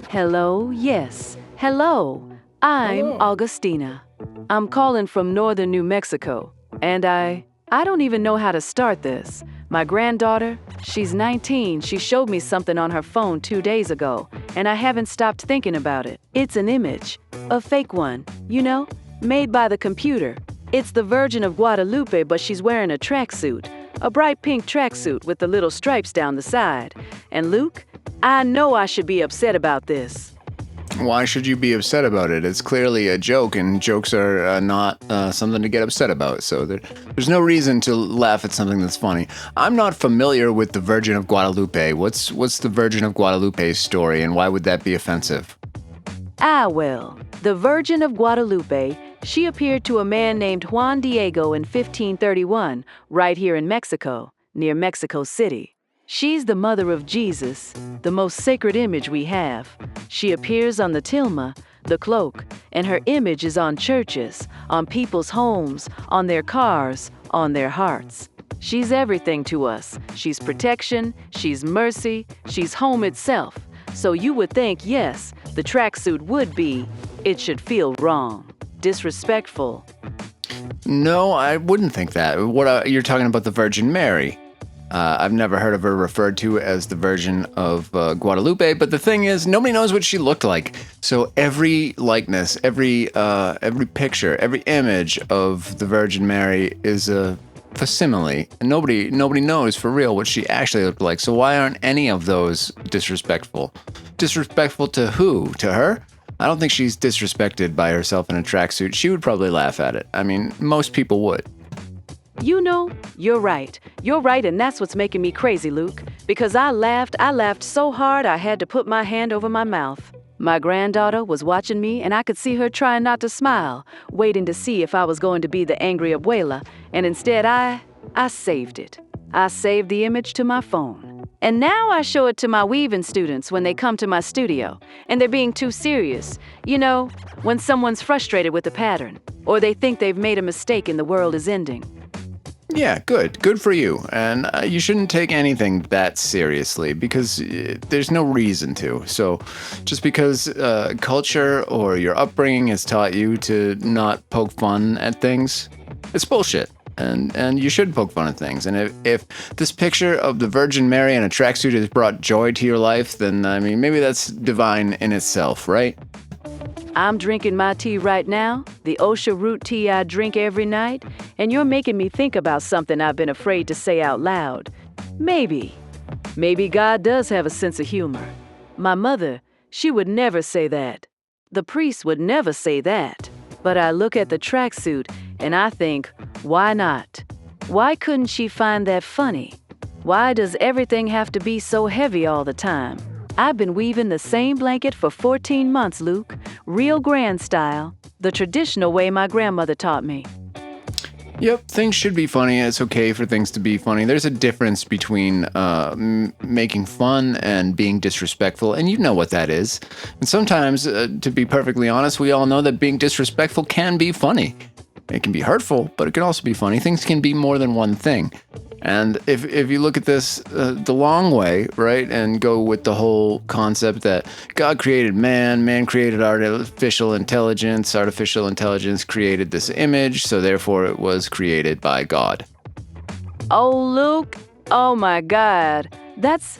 Hello, yes. Hello. I'm Augustina. I'm calling from northern New Mexico, and I don't even know how to start this. My granddaughter, she's 19. She showed me something on her phone 2 days ago, and I haven't stopped thinking about it. It's an image, a fake one, made by the computer. It's the Virgin of Guadalupe, but she's wearing a tracksuit, a bright pink tracksuit with the little stripes down the side. And Luke, I know I should be upset about this. Why should you be upset about it? It's clearly a joke, and jokes are not something to get upset about. So there's no reason to laugh at something that's funny. I'm not familiar with the Virgin of Guadalupe. What's the Virgin of Guadalupe's story, and why would that be offensive? Well, the Virgin of Guadalupe, she appeared to a man named Juan Diego in 1531, right here in Mexico, near Mexico City. She's the mother of Jesus, the most sacred image we have. She appears on the tilma, the cloak, and her image is on churches, on people's homes, on their cars, on their hearts. She's everything to us. She's protection, she's mercy, she's home itself. So you would think, yes, the tracksuit would be, it should feel wrong, disrespectful. No, I wouldn't think that. You're talking about the Virgin Mary. I've never heard of her referred to as the Virgin of Guadalupe, but the thing is, nobody knows what she looked like. So every likeness, every picture, every image of the Virgin Mary is a facsimile. And nobody knows for real what she actually looked like. So why aren't any of those disrespectful? Disrespectful to who? To her? I don't think she's disrespected by herself in a tracksuit. She would probably laugh at it. I mean, most people would. You're right. You're right, and that's what's making me crazy, Luke. Because I laughed so hard I had to put my hand over my mouth. My granddaughter was watching me, and I could see her trying not to smile, waiting to see if I was going to be the angry abuela, and instead I saved it. I saved the image to my phone. And now I show it to my weaving students when they come to my studio, and they're being too serious. When someone's frustrated with a pattern, or they think they've made a mistake and the world is ending. Yeah, good. Good for you. And you shouldn't take anything that seriously because there's no reason to. So just because culture or your upbringing has taught you to not poke fun at things, it's bullshit. And you should poke fun at things. And if this picture of the Virgin Mary in a tracksuit has brought joy to your life, then, I mean, maybe that's divine in itself, right? I'm drinking my tea right now, the Osha root tea I drink every night, and you're making me think about something I've been afraid to say out loud. Maybe God does have a sense of humor. My mother, she would never say that. The priest would never say that. But I look at the tracksuit and I think, why not? Why couldn't she find that funny? Why does everything have to be so heavy all the time? I've been weaving the same blanket for 14 months, Luke. Real grand style. The traditional way my grandmother taught me. Yep, things should be funny. It's okay for things to be funny. There's a difference between making fun and being disrespectful, and you know what that is. And sometimes, to be perfectly honest, we all know that being disrespectful can be funny. It can be hurtful, but it can also be funny. Things can be more than one thing. And if you look at this the long way, right, and go with the whole concept that God created man created artificial intelligence created this image, so therefore it was created by God. Oh, Luke, oh my God, that's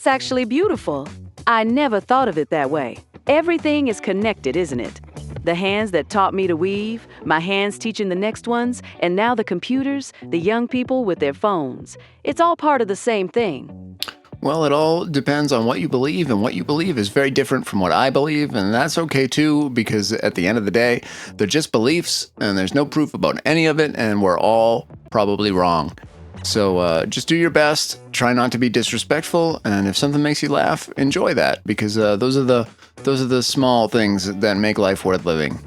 actually beautiful. I never thought of it that way. Everything is connected, isn't it? The hands that taught me to weave, my hands teaching the next ones, and now the computers, the young people with their phones. It's all part of the same thing. Well, it all depends on what you believe, and what you believe is very different from what I believe, and that's okay too, because at the end of the day, they're just beliefs, and there's no proof about any of it, and we're all probably wrong. So just do your best, try not to be disrespectful, and if something makes you laugh, enjoy that, because those are the small things that make life worth living.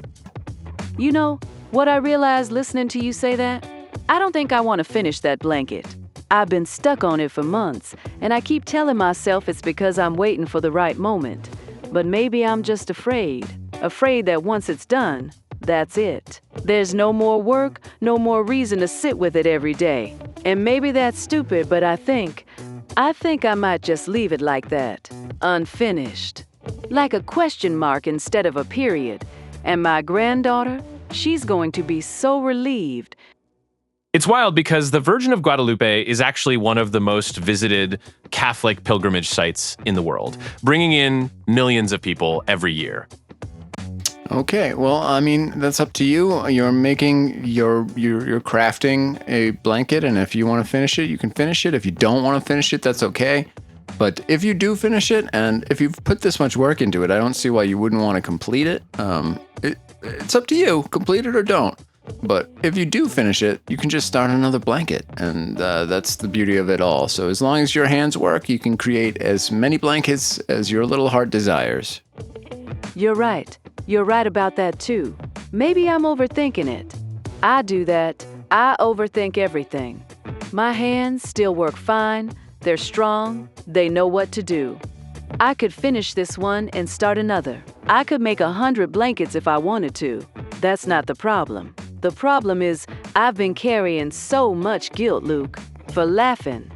You know, what I realized listening to you say that? I don't think I want to finish that blanket. I've been stuck on it for months, and I keep telling myself it's because I'm waiting for the right moment. But maybe I'm just afraid that once it's done, That's it. There's no more work, no more reason to sit with it every day. And maybe that's stupid, but I think I might just leave it like that. Unfinished. Like a question mark instead of a period. And my granddaughter, she's going to be so relieved. It's wild because the Virgin of Guadalupe is actually one of the most visited Catholic pilgrimage sites in the world, bringing in millions of people every year. Okay, well, I mean, that's up to you. You're you're crafting a blanket, and if you want to finish it, you can finish it. If you don't want to finish it, that's okay. But if you do finish it, and if you've put this much work into it, I don't see why you wouldn't want to complete it. It's up to you. Complete it or don't. But if you do finish it, you can just start another blanket, and that's the beauty of it all. So as long as your hands work, you can create as many blankets as your little heart desires. You're right. You're right about that too. Maybe I'm overthinking it. I do that. I overthink everything. My hands still work fine. They're strong. They know what to do. I could finish this one and start another. I could make 100 blankets if I wanted to. That's not the problem. The problem is I've been carrying so much guilt, Luke, for laughing.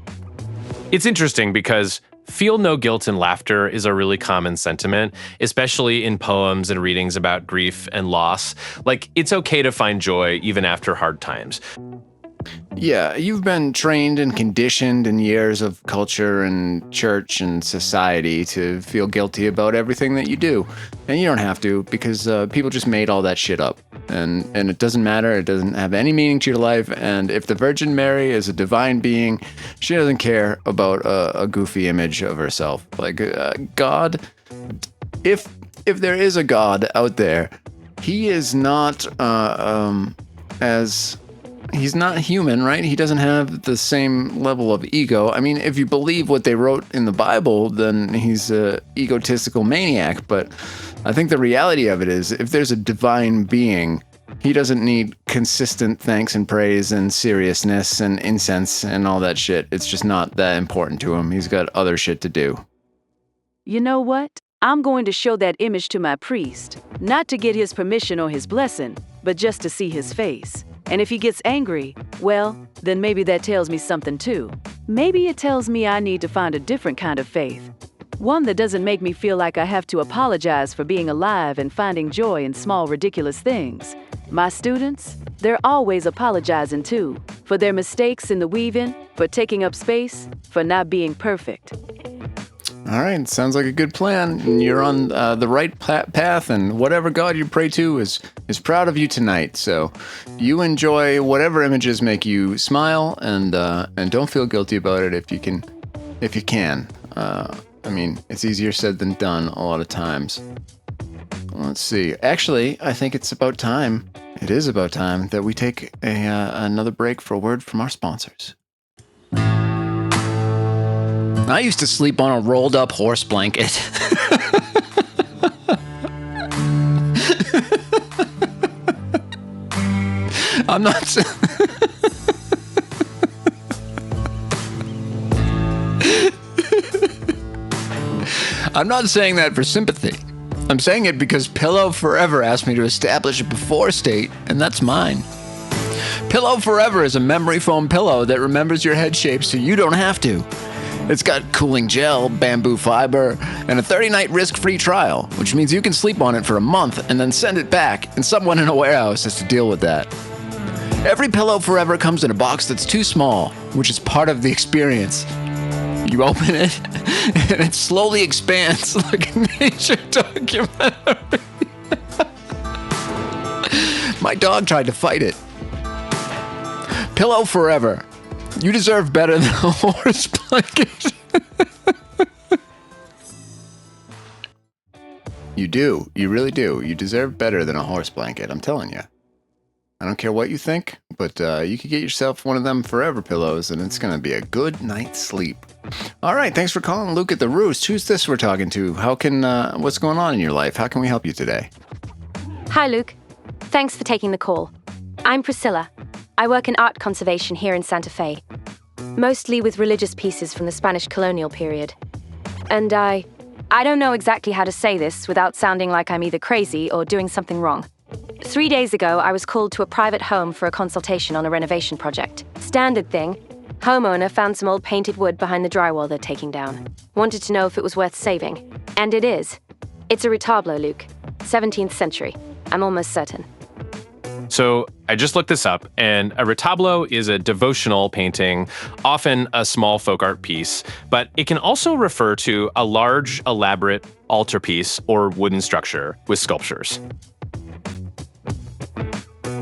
It's interesting because feel no guilt and laughter is a really common sentiment, especially in poems and readings about grief and loss. Like, it's okay to find joy even after hard times. Yeah, you've been trained and conditioned in years of culture and church and society to feel guilty about everything that you do. And you don't have to, because people just made all that shit up. And it doesn't matter. It doesn't have any meaning to your life. And if the Virgin Mary is a divine being, she doesn't care about a goofy image of herself. Like, God, if there is a God out there, he is not he's not human, right? He doesn't have the same level of ego. I mean, if you believe what they wrote in the Bible, then he's an egotistical maniac. But I think the reality of it is, if there's a divine being, he doesn't need consistent thanks and praise and seriousness and incense and all that shit. It's just not that important to him. He's got other shit to do. You know what? I'm going to show that image to my priest, not to get his permission or his blessing, but just to see his face. And if he gets angry, well, then maybe that tells me something too. Maybe it tells me I need to find a different kind of faith. One that doesn't make me feel like I have to apologize for being alive and finding joy in small, ridiculous things. My students, they're always apologizing too, for their mistakes in the weaving, for taking up space, for not being perfect. All right, sounds like a good plan. And you're on the right path, and whatever God you pray to is proud of you tonight. So you enjoy whatever images make you smile, and don't feel guilty about it if you can. I mean, it's easier said than done a lot of times. Let's see. Actually, I think it's about time. It is about time that we take another break for a word from our sponsors. I used to sleep on a rolled up horse blanket. I'm not. I'm not saying that for sympathy. I'm saying it because Pillow Forever asked me to establish a before state, and that's mine. Pillow Forever is a memory foam pillow that remembers your head shape so you don't have to. It's got cooling gel, bamboo fiber, and a 30-night risk-free trial, which means you can sleep on it for a month and then send it back, and someone in a warehouse has to deal with that. Every Pillow Forever comes in a box that's too small, which is part of the experience. You open it, and it slowly expands like a nature documentary. My dog tried to fight it. Pillow Forever. You deserve better than a horse blanket. You do. You really do. You deserve better than a horse blanket. I'm telling you. I don't care what you think, but you could get yourself one of them Forever pillows, and it's going to be a good night's sleep. All right. Thanks for calling Luke at the Roost. Who's this we're talking to? What's going on in your life? How can we help you today? Hi, Luke. Thanks for taking the call. I'm Priscilla. I work in art conservation here in Santa Fe, mostly with religious pieces from the Spanish colonial period. And I don't know exactly how to say this without sounding like I'm either crazy or doing something wrong. 3 days ago, I was called to a private home for a consultation on a renovation project. Standard thing. Homeowner found some old painted wood behind the drywall they're taking down. Wanted to know if it was worth saving. And it is. It's a retablo, Luke. 17th century. I'm almost certain. So I just looked this up, and a retablo is a devotional painting, often a small folk art piece, but it can also refer to a large, elaborate altarpiece or wooden structure with sculptures.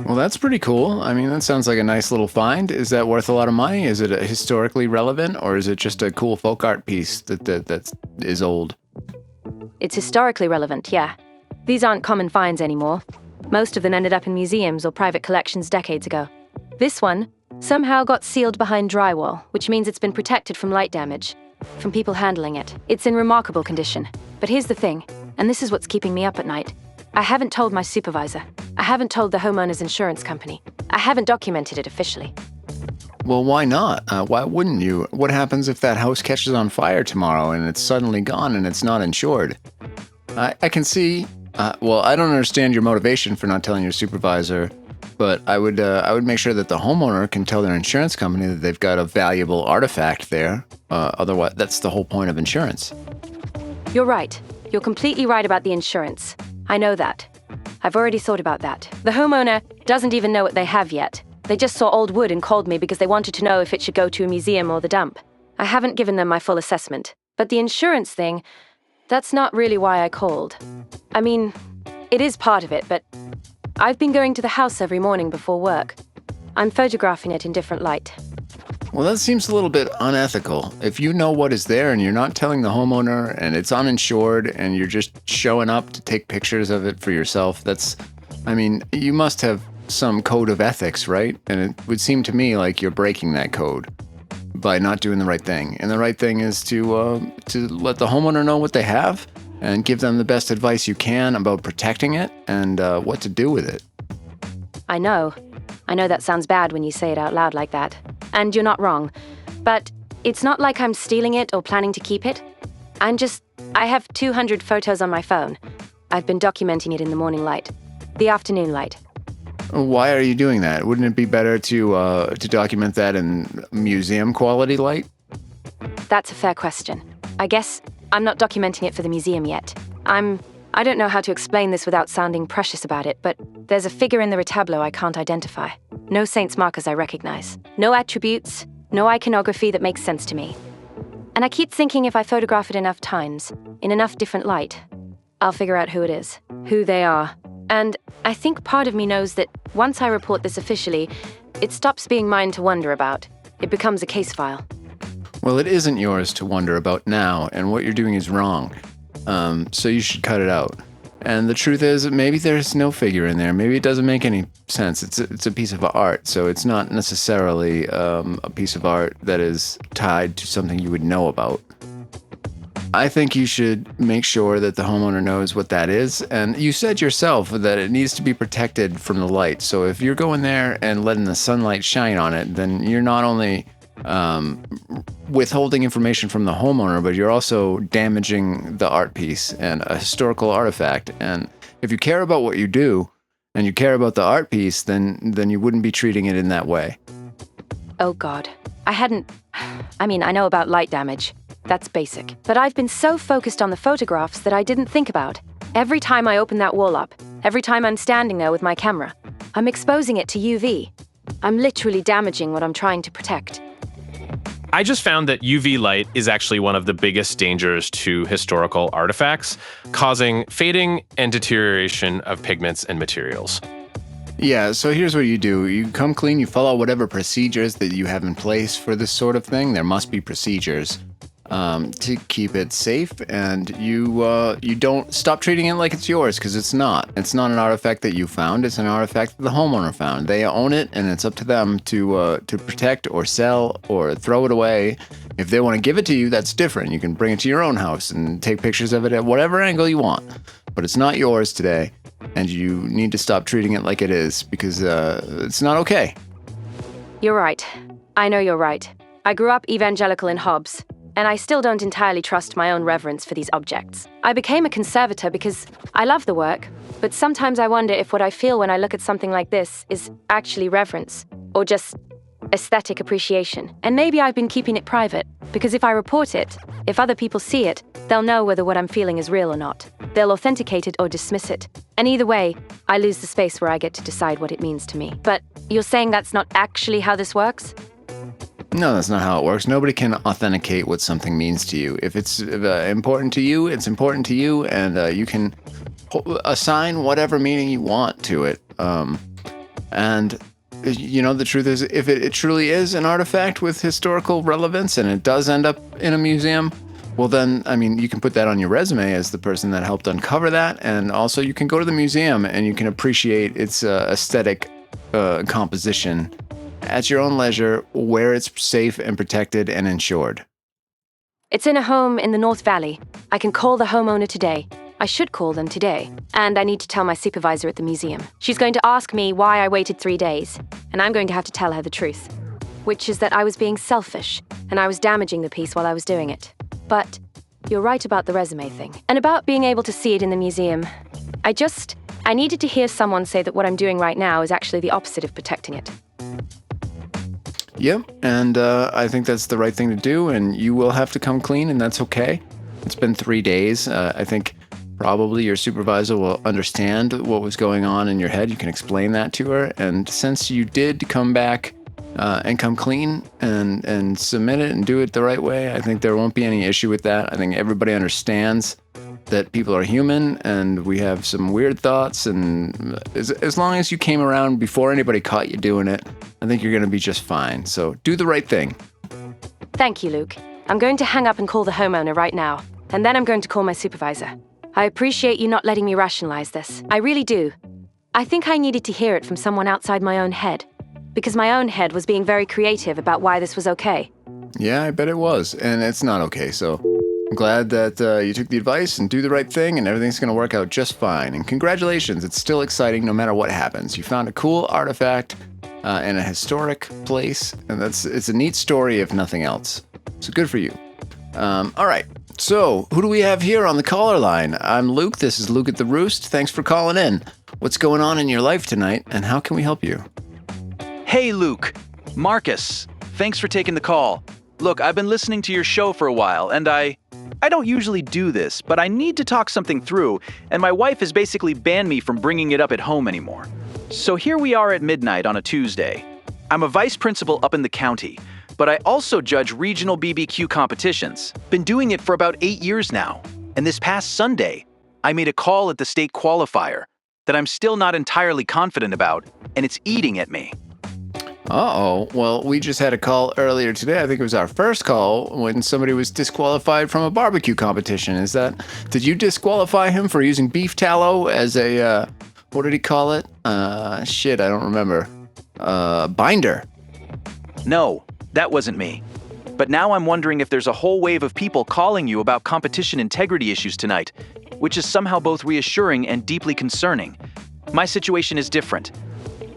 Well, that's pretty cool. I mean, that sounds like a nice little find. Is that worth a lot of money? Is it historically relevant, or is it just a cool folk art piece that is old? It's historically relevant, yeah. These aren't common finds anymore. Most of them ended up in museums or private collections decades ago. This one somehow got sealed behind drywall, which means it's been protected from light damage, from people handling it. It's in remarkable condition. But here's the thing, and this is what's keeping me up at night. I haven't told my supervisor. I haven't told the homeowner's insurance company. I haven't documented it officially. Well, why not? Why wouldn't you? What happens if that house catches on fire tomorrow and it's suddenly gone and it's not insured? I can see. Well, I don't understand your motivation for not telling your supervisor, but I would make sure that the homeowner can tell their insurance company that they've got a valuable artifact there. Otherwise, that's the whole point of insurance. You're right. You're completely right about the insurance. I know that. I've already thought about that. The homeowner doesn't even know what they have yet. They just saw old wood and called me because they wanted to know if it should go to a museum or the dump. I haven't given them my full assessment. But the insurance thing, that's not really why I called. I mean, it is part of it, but I've been going to the house every morning before work. I'm photographing it in different light. Well, that seems a little bit unethical. If you know what is there and you're not telling the homeowner and it's uninsured and you're just showing up to take pictures of it for yourself, you must have some code of ethics, right? And it would seem to me like you're breaking that code by not doing the right thing. And the right thing is to let the homeowner know what they have and give them the best advice you can about protecting it and what to do with it. I know that sounds bad when you say it out loud like that. And you're not wrong. But it's not like I'm stealing it or planning to keep it. I have 200 photos on my phone. I've been documenting it in the morning light, the afternoon light. Why are you doing that? Wouldn't it be better to document that in museum quality light? That's a fair question. I guess I'm not documenting it for the museum yet. I don't know how to explain this without sounding precious about it, but there's a figure in the retablo I can't identify. No saint's markers I recognize. No attributes, no iconography that makes sense to me. And I keep thinking if I photograph it enough times, in enough different light, I'll figure out who it is, who they are. And I think part of me knows that once I report this officially, it stops being mine to wonder about. It becomes a case file. Well, it isn't yours to wonder about now, and what you're doing is wrong. So you should cut it out. And the truth is, maybe there's no figure in there. Maybe it doesn't make any sense. It's a piece of art, so it's not necessarily a piece of art that is tied to something you would know about. I think you should make sure that the homeowner knows what that is. And you said yourself that it needs to be protected from the light. So if you're going there and letting the sunlight shine on it, then you're not only withholding information from the homeowner, but you're also damaging the art piece and a historical artifact. And if you care about what you do and you care about the art piece, then you wouldn't be treating it in that way. Oh God. I know about light damage. That's basic. But I've been so focused on the photographs that I didn't think about. Every time I open that wall up, every time I'm standing there with my camera, I'm exposing it to UV. I'm literally damaging what I'm trying to protect. I just found that UV light is actually one of the biggest dangers to historical artifacts, causing fading and deterioration of pigments and materials. Yeah, so here's what you do. You come clean, you follow whatever procedures that you have in place for this sort of thing. There must be procedures to keep it safe, and you don't stop treating it like it's yours, because it's not. It's not an artifact that you found. It's an artifact that the homeowner found. They own it, and it's up to them to protect or sell or throw it away. If they want to give it to you, that's different. You can bring it to your own house and take pictures of it at whatever angle you want. But it's not yours today, and you need to stop treating it like it is, because it's not okay. You're right. I know you're right. I grew up evangelical in Hobbes. and I still don't entirely trust my own reverence for these objects. I became a conservator because I love the work, but sometimes I wonder if what I feel when I look at something like this is actually reverence, or just aesthetic appreciation. And maybe I've been keeping it private, because if I report it, if other people see it, they'll know whether what I'm feeling is real or not. They'll authenticate it or dismiss it. And either way, I lose the space where I get to decide what it means to me. But you're saying that's not actually how this works? No, that's not how it works. Nobody can authenticate what something means to you. If it's important to you, it's important to you, and you can assign whatever meaning you want to it. And the truth is, if it truly is an artifact with historical relevance and it does end up in a museum, well then, you can put that on your resume as the person that helped uncover that, and also you can go to the museum and you can appreciate its aesthetic composition at your own leisure, where it's safe and protected and insured. It's in a home in the North Valley. I can call the homeowner today. I should call them today. And I need to tell my supervisor at the museum. She's going to ask me why I waited 3 days, and I'm going to have to tell her the truth, which is that I was being selfish, and I was damaging the piece while I was doing it. But you're right about the resume thing, and about being able to see it in the museum. I needed to hear someone say that what I'm doing right now is actually the opposite of protecting it. Yep, and I think that's the right thing to do, and you will have to come clean, and that's okay. It's been 3 days. I think probably your supervisor will understand what was going on in your head. You can explain that to her, and since you did come back and come clean and submit it and do it the right way, I think there won't be any issue with that. I think everybody understands that people are human and we have some weird thoughts, and as long as you came around before anybody caught you doing it, I think you're going to be just fine. So do the right thing. Thank you, Luke. I'm going to hang up and call the homeowner right now, and then I'm going to call my supervisor. I appreciate you not letting me rationalize this. I really do. I think I needed to hear it from someone outside my own head, because my own head was being very creative about why this was okay. Yeah, I bet it was, and it's not okay, so I'm glad that you took the advice and do the right thing, and everything's going to work out just fine. And congratulations, it's still exciting no matter what happens. You found a cool artifact in a historic place, and it's a neat story if nothing else. So good for you. All right, so who do we have here on the caller line? I'm Luke. This is Luke at the Roost. Thanks for calling in. What's going on in your life tonight, and how can we help you? Hey, Luke. Marcus. Thanks for taking the call. Look, I've been listening to your show for a while, and I don't usually do this, but I need to talk something through, and my wife has basically banned me from bringing it up at home anymore. So here we are at midnight on a Tuesday. I'm a vice principal up in the county, but I also judge regional BBQ competitions. Been doing it for about 8 years now, and this past Sunday, I made a call at the state qualifier that I'm still not entirely confident about, and it's eating at me. Uh-oh. Well, we just had a call earlier today. I think it was our first call when somebody was disqualified from a barbecue competition. Did you disqualify him for using beef tallow as a, what did he call it? I don't remember. Binder. No, that wasn't me. But now I'm wondering if there's a whole wave of people calling you about competition integrity issues tonight, which is somehow both reassuring and deeply concerning. My situation is different.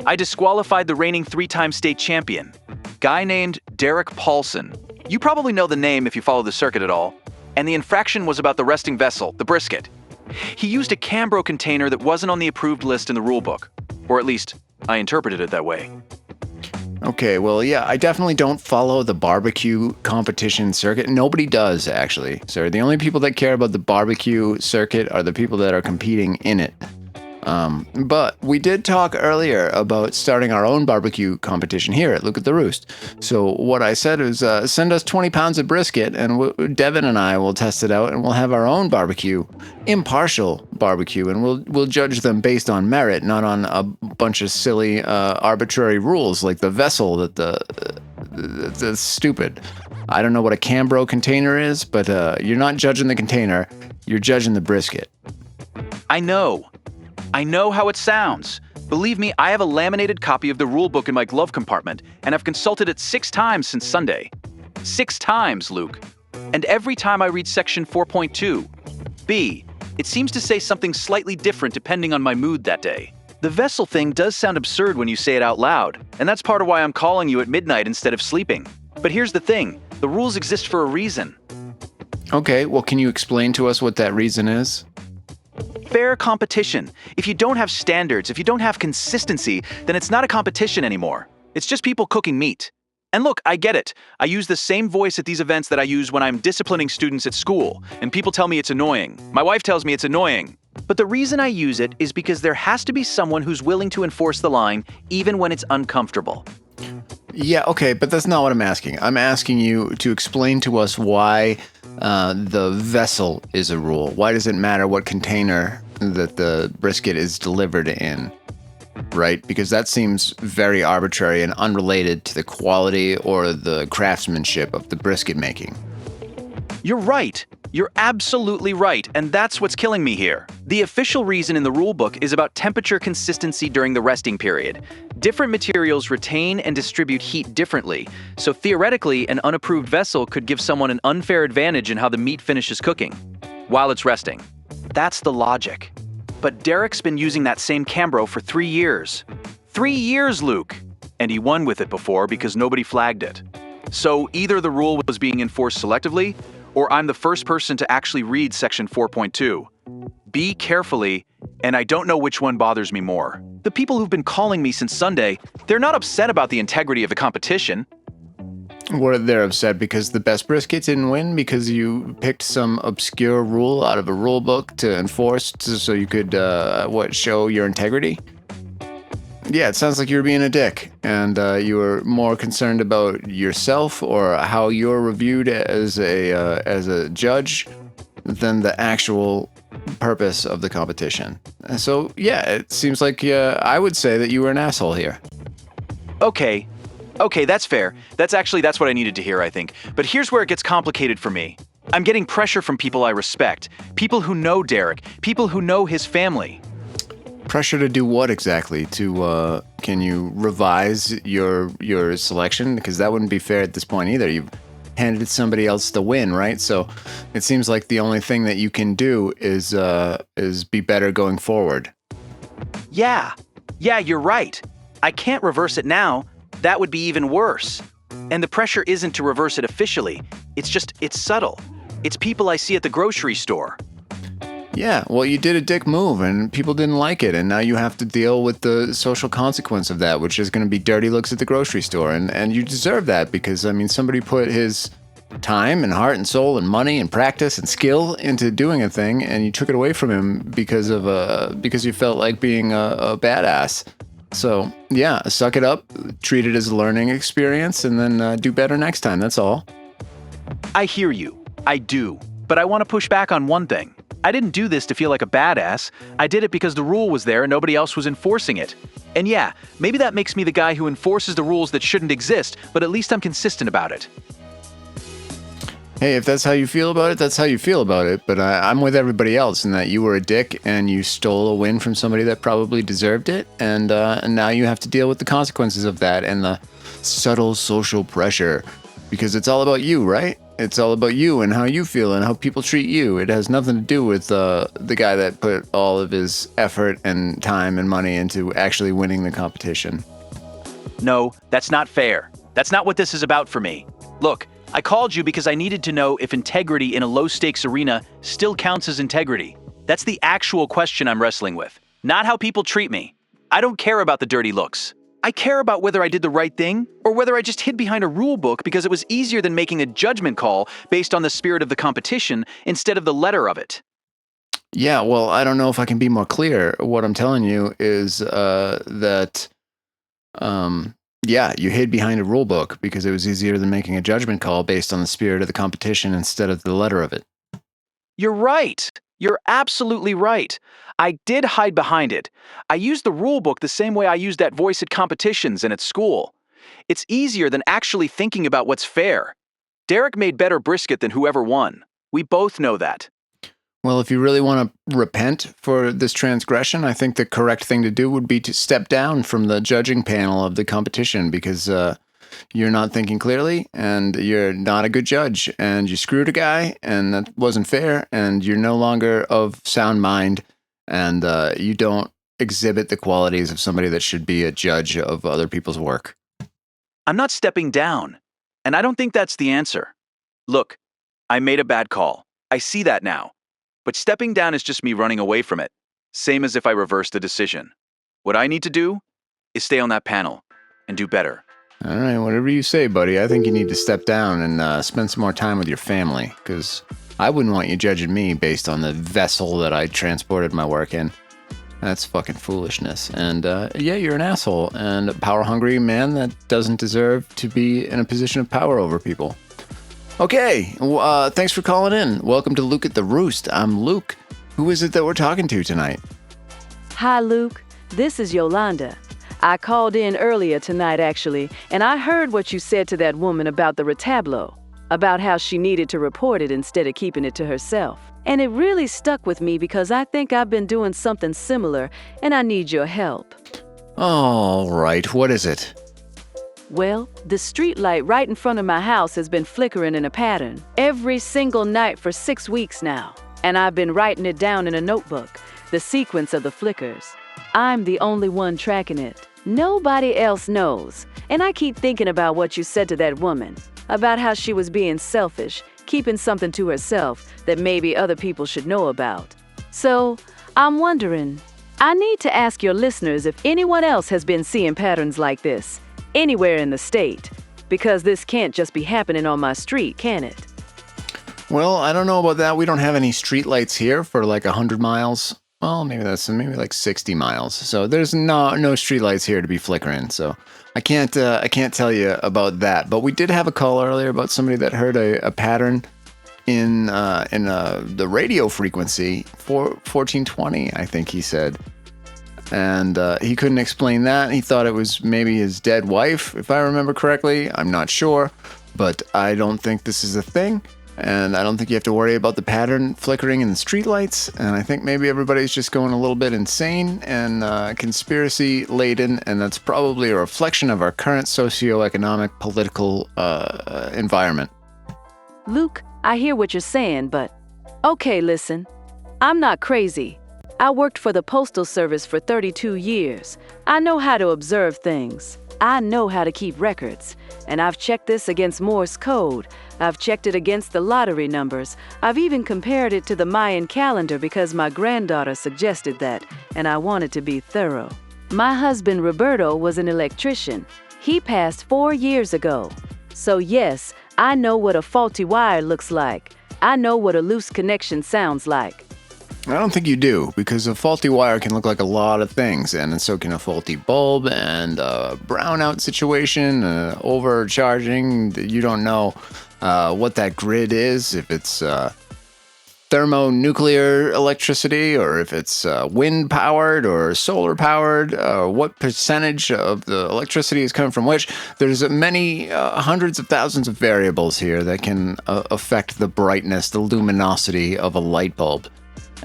I disqualified the reigning 3-time state champion, guy named Derek Paulson. You probably know the name if you follow the circuit at all. And the infraction was about the resting vessel, the brisket. He used a Cambro container that wasn't on the approved list in the rulebook. Or at least, I interpreted it that way. Okay, well, yeah, I definitely don't follow the barbecue competition circuit. Nobody does, actually. So the only people that care about the barbecue circuit are the people that are competing in it. But we did talk earlier about starting our own barbecue competition here at Look at the Roost. So what I said is send us 20 pounds of brisket, and Devin and I will test it out, and we'll have our own barbecue, impartial barbecue, and we'll judge them based on merit, not on a bunch of silly arbitrary rules like the vessel that's stupid. I don't know what a Cambro container is, but you're not judging the container, you're judging the brisket. I know how it sounds. Believe me, I have a laminated copy of the rulebook in my glove compartment, and I've consulted it 6 times since Sunday. 6 times, Luke. And every time I read section 4.2, B, it seems to say something slightly different depending on my mood that day. The vessel thing does sound absurd when you say it out loud, and that's part of why I'm calling you at midnight instead of sleeping. But here's the thing, the rules exist for a reason. Okay, well, can you explain to us what that reason is? Fair competition. If you don't have standards, if you don't have consistency, then it's not a competition anymore. It's just people cooking meat. And look, I get it. I use the same voice at these events that I use when I'm disciplining students at school, and people tell me it's annoying. My wife tells me it's annoying. But the reason I use it is because there has to be someone who's willing to enforce the line, even when it's uncomfortable. Yeah, okay, but that's not what I'm asking. I'm asking you to explain to us why the vessel is a rule. Why does it matter what container that the brisket is delivered in? Right? Because that seems very arbitrary and unrelated to the quality or the craftsmanship of the brisket making. You're right. You're absolutely right, and that's what's killing me here. The official reason in the rulebook is about temperature consistency during the resting period. Different materials retain and distribute heat differently, so theoretically, an unapproved vessel could give someone an unfair advantage in how the meat finishes cooking while it's resting. That's the logic. But Derek's been using that same Cambro for 3 years. 3 years, Luke! And he won with it before because nobody flagged it. So either the rule was being enforced selectively, or I'm the first person to actually read Section 4.2. Be carefully, and I don't know which one bothers me more. The people who've been calling me since Sunday, they're not upset about the integrity of the competition. Were they upset because the best brisket didn't win because you picked some obscure rule out of a rule book to enforce so you could, show your integrity? Yeah, it sounds like you were being a dick, and you were more concerned about yourself or how you're reviewed as a judge than the actual purpose of the competition. So, yeah, it seems like I would say that you were an asshole here. Okay, that's fair. That's what I needed to hear, I think. But here's where it gets complicated for me. I'm getting pressure from people I respect, people who know Derek, people who know his family. Pressure to do what exactly? Can you revise your selection? Because that wouldn't be fair at this point either. You've handed somebody else the win, right? So it seems like the only thing that you can do is be better going forward. Yeah, you're right. I can't reverse it now. That would be even worse. And the pressure isn't to reverse it officially. It's subtle. It's people I see at the grocery store. Yeah, well, you did a dick move, and people didn't like it, and now you have to deal with the social consequence of that, which is going to be dirty looks at the grocery store, and you deserve that, because, I mean, somebody put his time and heart and soul and money and practice and skill into doing a thing, and you took it away from him because you felt like being a badass. So, yeah, suck it up, treat it as a learning experience, and then do better next time, that's all. I hear you. I do. But I want to push back on one thing. I didn't do this to feel like a badass. I did it because the rule was there and nobody else was enforcing it. And yeah, maybe that makes me the guy who enforces the rules that shouldn't exist, but at least I'm consistent about it. Hey, if that's how you feel about it, that's how you feel about it. But I'm with everybody else in that you were a dick and you stole a win from somebody that probably deserved it. And now you have to deal with the consequences of that and the subtle social pressure. Because it's all about you, right? It's all about you and how you feel and how people treat you. It has nothing to do with the guy that put all of his effort and time and money into actually winning the competition. No, that's not fair. That's not what this is about for me. Look, I called you because I needed to know if integrity in a low-stakes arena still counts as integrity. That's the actual question I'm wrestling with, not how people treat me. I don't care about the dirty looks. I care about whether I did the right thing or whether I just hid behind a rule book because it was easier than making a judgment call based on the spirit of the competition instead of the letter of it. Yeah, well, I don't know if I can be more clear. What I'm telling you is yeah, you hid behind a rule book because it was easier than making a judgment call based on the spirit of the competition instead of the letter of it. You're right. You're absolutely right. I did hide behind it. I used the rule book the same way I used that voice at competitions and at school. It's easier than actually thinking about what's fair. Derek made better brisket than whoever won. We both know that. Well, if you really want to repent for this transgression, I think the correct thing to do would be to step down from the judging panel of the competition because you're not thinking clearly and you're not a good judge and you screwed a guy and that wasn't fair and you're no longer of sound mind and you don't exhibit the qualities of somebody that should be a judge of other people's work. I'm not stepping down, and I don't think that's the answer. Look, I made a bad call. I see that now. But stepping down is just me running away from it. Same as if I reversed the decision. What I need to do is stay on that panel and do better. All right, whatever you say, buddy. I think you need to step down and spend some more time with your family, because I wouldn't want you judging me based on the vessel that I transported my work in. That's fucking foolishness. And yeah, you're an asshole and a power-hungry man that doesn't deserve to be in a position of power over people. Okay, thanks for calling in. Welcome to Luke at the Roost. I'm Luke. Who is it that we're talking to tonight? Hi, Luke. This is Yolanda. I called in earlier tonight, actually, and I heard what you said to that woman about the retablo, about how she needed to report it instead of keeping it to herself. And it really stuck with me because I think I've been doing something similar, and I need your help. All right, what is it? Well, the streetlight right in front of my house has been flickering in a pattern every single night for 6 weeks now, and I've been writing it down in a notebook, the sequence of the flickers. I'm the only one tracking it. Nobody else knows, and I keep thinking about what you said to that woman, about how she was being selfish, keeping something to herself that maybe other people should know about. So, I'm wondering, I need to ask your listeners if anyone else has been seeing patterns like this, anywhere in the state, because this can't just be happening on my street, can it? Well, I don't know about that. We don't have any streetlights here for like 100 miles. Well, maybe like 60 miles. So there's no streetlights here to be flickering. So I can't tell you about that. But we did have a call earlier about somebody that heard a pattern in the radio frequency for 1420, I think he said. And he couldn't explain that. He thought it was maybe his dead wife, if I remember correctly. I'm not sure, but I don't think this is a thing. And I don't think you have to worry about the pattern flickering in the streetlights. And I think maybe everybody's just going a little bit insane and conspiracy laden. And that's probably a reflection of our current socioeconomic political environment. Luke, I hear what you're saying, but okay, listen. I'm not crazy. I worked for the Postal Service for 32 years. I know how to observe things. I know how to keep records. And I've checked this against Morse code. I've checked it against the lottery numbers. I've even compared it to the Mayan calendar because my granddaughter suggested that, and I wanted to be thorough. My husband, Roberto, was an electrician. He passed 4 years ago. So yes, I know what a faulty wire looks like. I know what a loose connection sounds like. I don't think you do, because a faulty wire can look like a lot of things, and so can a faulty bulb and a brownout situation, overcharging. You don't know what that grid is, if it's thermonuclear electricity or if it's wind-powered or solar-powered, what percentage of the electricity is coming from which. There's many hundreds of thousands of variables here that can affect the brightness, the luminosity of a light bulb.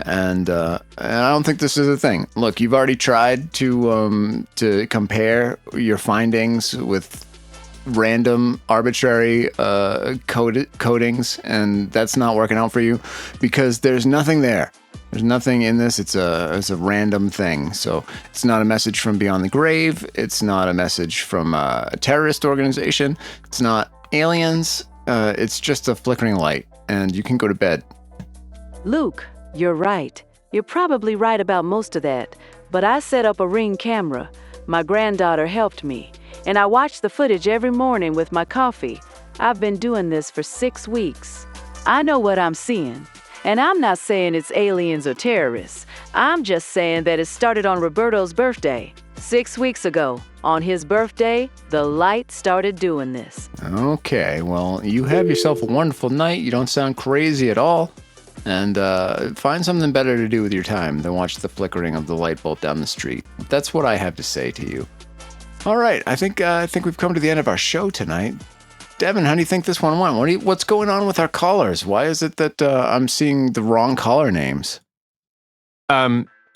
And I don't think this is a thing. Look, you've already tried to compare your findings with random, arbitrary codings, and that's not working out for you because there's nothing there. There's nothing in this. It's a random thing. So it's not a message from beyond the grave. It's not a message from a terrorist organization. It's not aliens. It's just a flickering light, and you can go to bed. Luke, you're right. You're probably right about most of that. But I set up a Ring camera. My granddaughter helped me. And I watch the footage every morning with my coffee. I've been doing this for 6 weeks. I know what I'm seeing. And I'm not saying it's aliens or terrorists. I'm just saying that it started on Roberto's birthday. 6 weeks ago, on his birthday, the light started doing this. Okay, well, you have yourself a wonderful night. You don't sound crazy at all. And find something better to do with your time than watch the flickering of the light bulb down the street. That's what I have to say to you. All right, I think we've come to the end of our show tonight. Devin, how do you think this one went? What's going on with our callers? Why is it that I'm seeing the wrong caller names?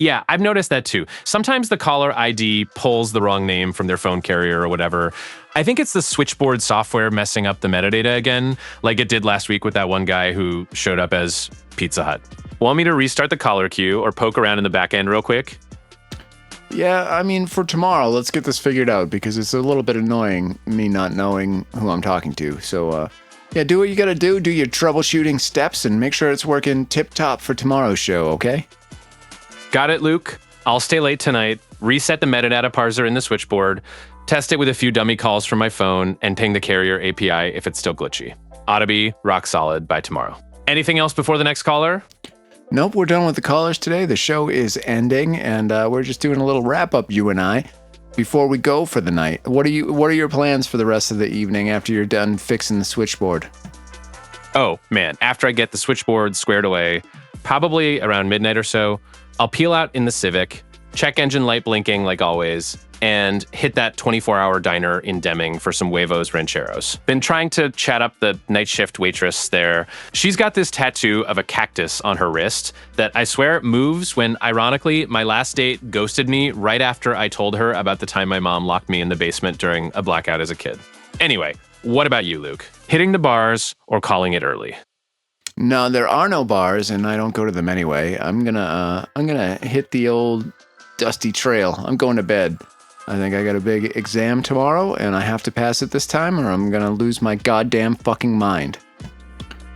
Yeah, I've noticed that too. Sometimes the caller ID pulls the wrong name from their phone carrier or whatever. I think it's the switchboard software messing up the metadata again, like it did last week with that one guy who showed up as Pizza Hut. Want me to restart the caller queue or poke around in the back end real quick? Yeah, I mean, for tomorrow, let's get this figured out because it's a little bit annoying me not knowing who I'm talking to. So Yeah, do what you gotta do. Do your troubleshooting steps and make sure it's working tip-top for tomorrow's show, okay? Got it, Luke. I'll stay late tonight, reset the metadata parser in the switchboard, test it with a few dummy calls from my phone, and ping the carrier API if it's still glitchy. Ought to be rock solid by tomorrow. Anything else before the next caller? Nope, we're done with the callers today. The show is ending, and we're just doing a little wrap-up, you and I, before we go for the night. What are your plans for the rest of the evening after you're done fixing the switchboard? Oh, man, after I get the switchboard squared away, probably around midnight or so, I'll peel out in the Civic, check engine light blinking like always, and hit that 24-hour diner in Deming for some huevos rancheros. Been trying to chat up the night shift waitress there. She's got this tattoo of a cactus on her wrist that I swear moves when, ironically, my last date ghosted me right after I told her about the time my mom locked me in the basement during a blackout as a kid. Anyway, what about you, Luke? Hitting the bars or calling it early? No, there are no bars, and I don't go to them anyway. I'm gonna hit the old dusty trail. I'm going to bed. I think I got a big exam tomorrow, and I have to pass it this time, or I'm gonna lose my goddamn fucking mind.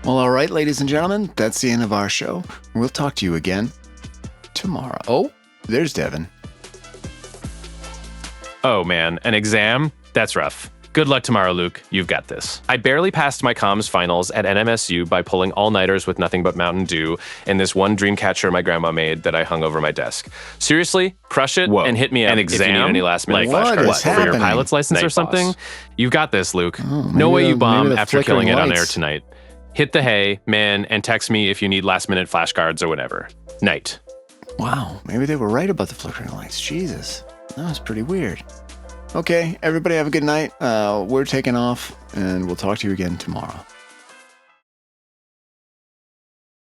Well, all right, ladies and gentlemen, that's the end of our show. We'll talk to you again tomorrow. Oh, there's Devin. Oh man, an exam? That's rough. Good luck tomorrow, Luke. You've got this. I barely passed my comms finals at NMSU by pulling all-nighters with nothing but Mountain Dew and this one dream catcher my grandma made that I hung over my desk. Seriously, crush it and hit me up An if you need exam? any last-minute Like, what flashcards is for your happening? pilot's license Night or something. boss. You've got this, Luke. Oh, No way maybe you the- bomb maybe the after killing it flickering on air lights. tonight. Hit the hay, man, and text me if you need last-minute flashcards or whatever. Night. Wow, maybe they were right about the flickering lights. Jesus, that was pretty weird. Okay, everybody have a good night. We're taking off, and we'll talk to you again tomorrow.